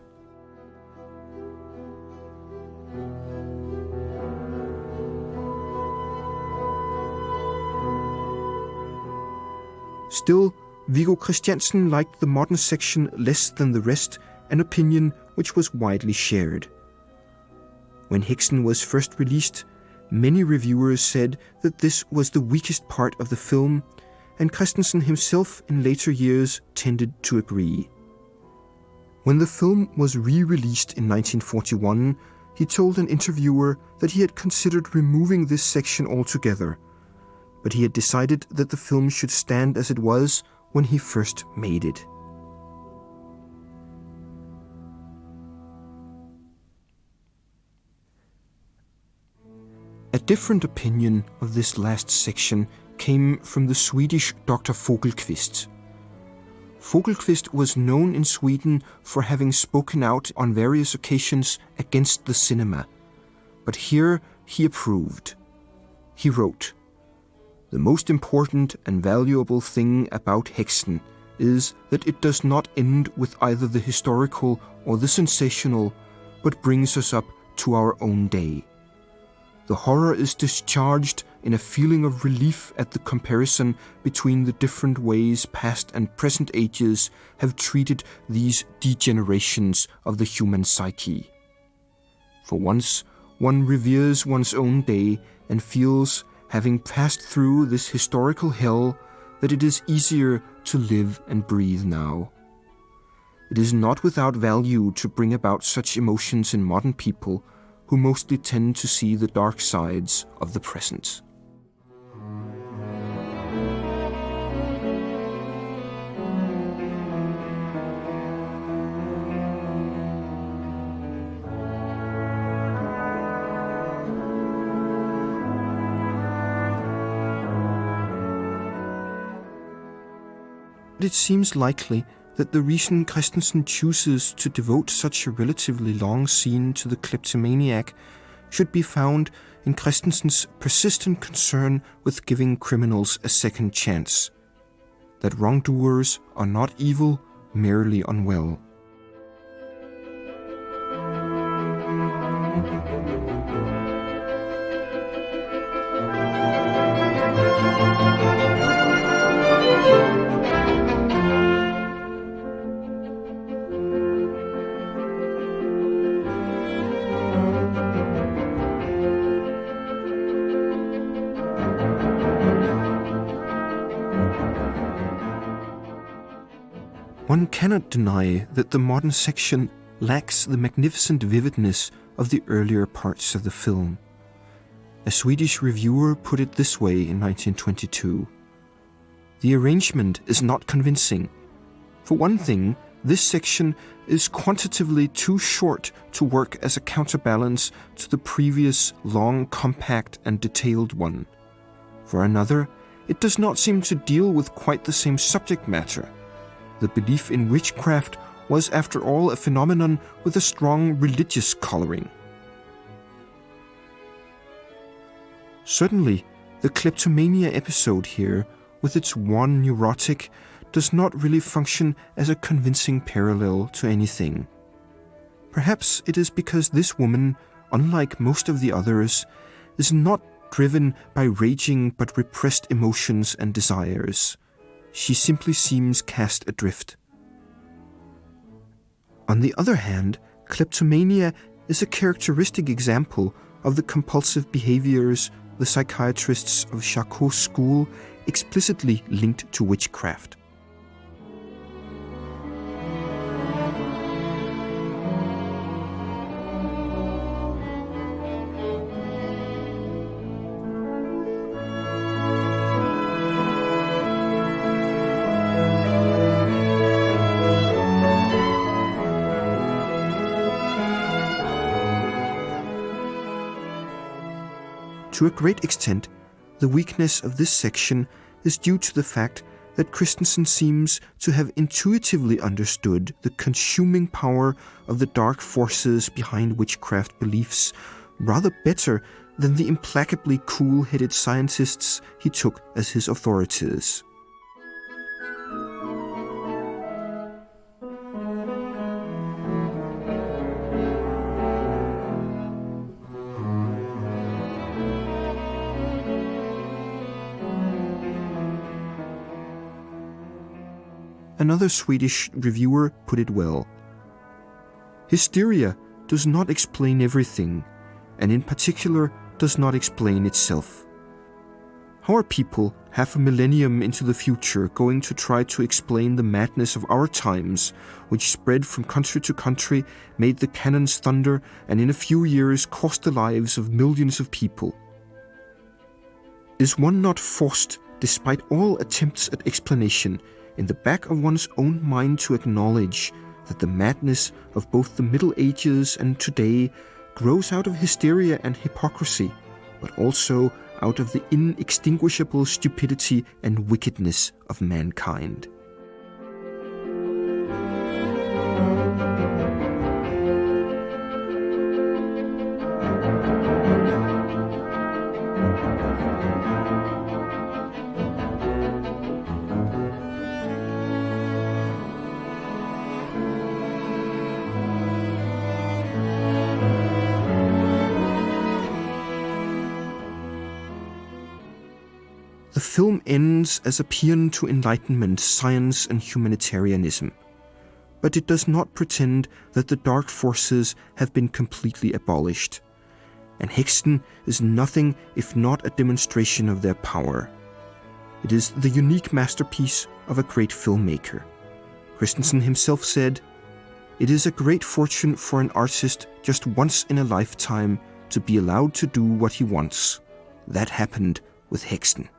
Still, Viggo Christensen liked the modern section less than the rest, an opinion which was widely shared. When Haxan was first released, many reviewers said that this was the weakest part of the film, and Christensen himself in later years tended to agree. When the film was re-released in 1941, he told an interviewer that he had considered removing this section altogether, but he had decided that the film should stand as it was when he first made it. A different opinion of this last section came from the Swedish Dr. Fogelqvist. Fogelqvist was known in Sweden for having spoken out on various occasions against the cinema, but here he approved. He wrote, "The most important and valuable thing about Haxan is that it does not end with either the historical or the sensational, but brings us up to our own day. The horror is discharged in a feeling of relief at the comparison between the different ways past and present ages have treated these degenerations of the human psyche. For once, one reveres one's own day and feels, having passed through this historical hell, that it is easier to live and breathe now. It is not without value to bring about such emotions in modern people, who mostly tend to see the dark sides of the present. It seems likely that the reason Christensen chooses to devote such a relatively long scene to the kleptomaniac should be found in Christensen's persistent concern with giving criminals a second chance, that wrongdoers are not evil, merely unwell. One cannot deny that the modern section lacks the magnificent vividness of the earlier parts of the film. A Swedish reviewer put it this way in 1922. The arrangement is not convincing. For one thing, this section is quantitatively too short to work as a counterbalance to the previous long, compact and detailed one. For another, it does not seem to deal with quite the same subject matter. The belief in witchcraft was, after all, a phenomenon with a strong religious coloring. Certainly, the kleptomania episode here, with its one neurotic, does not really function as a convincing parallel to anything. Perhaps it is because this woman, unlike most of the others, is not driven by raging but repressed emotions and desires. She simply seems cast adrift. On the other hand, kleptomania is a characteristic example of the compulsive behaviors the psychiatrists of Charcot's school explicitly linked to witchcraft. To a great extent, the weakness of this section is due to the fact that Christensen seems to have intuitively understood the consuming power of the dark forces behind witchcraft beliefs rather better than the implacably cool-headed scientists he took as his authorities. Another Swedish reviewer put it well. Hysteria does not explain everything, and in particular does not explain itself. How are people, half a millennium into the future, going to try to explain the madness of our times, which spread from country to country, made the cannons thunder, and in a few years cost the lives of millions of people? Is one not forced, despite all attempts at explanation, in the back of one's own mind to acknowledge that the madness of both the Middle Ages and today grows out of hysteria and hypocrisy, but also out of the inextinguishable stupidity and wickedness of mankind? The film ends as a paean to Enlightenment, science and humanitarianism, but it does not pretend that the dark forces have been completely abolished, and Haxan is nothing if not a demonstration of their power. It is the unique masterpiece of a great filmmaker. Christensen himself said, It is a great fortune for an artist just once in a lifetime to be allowed to do what he wants. That happened with Haxan.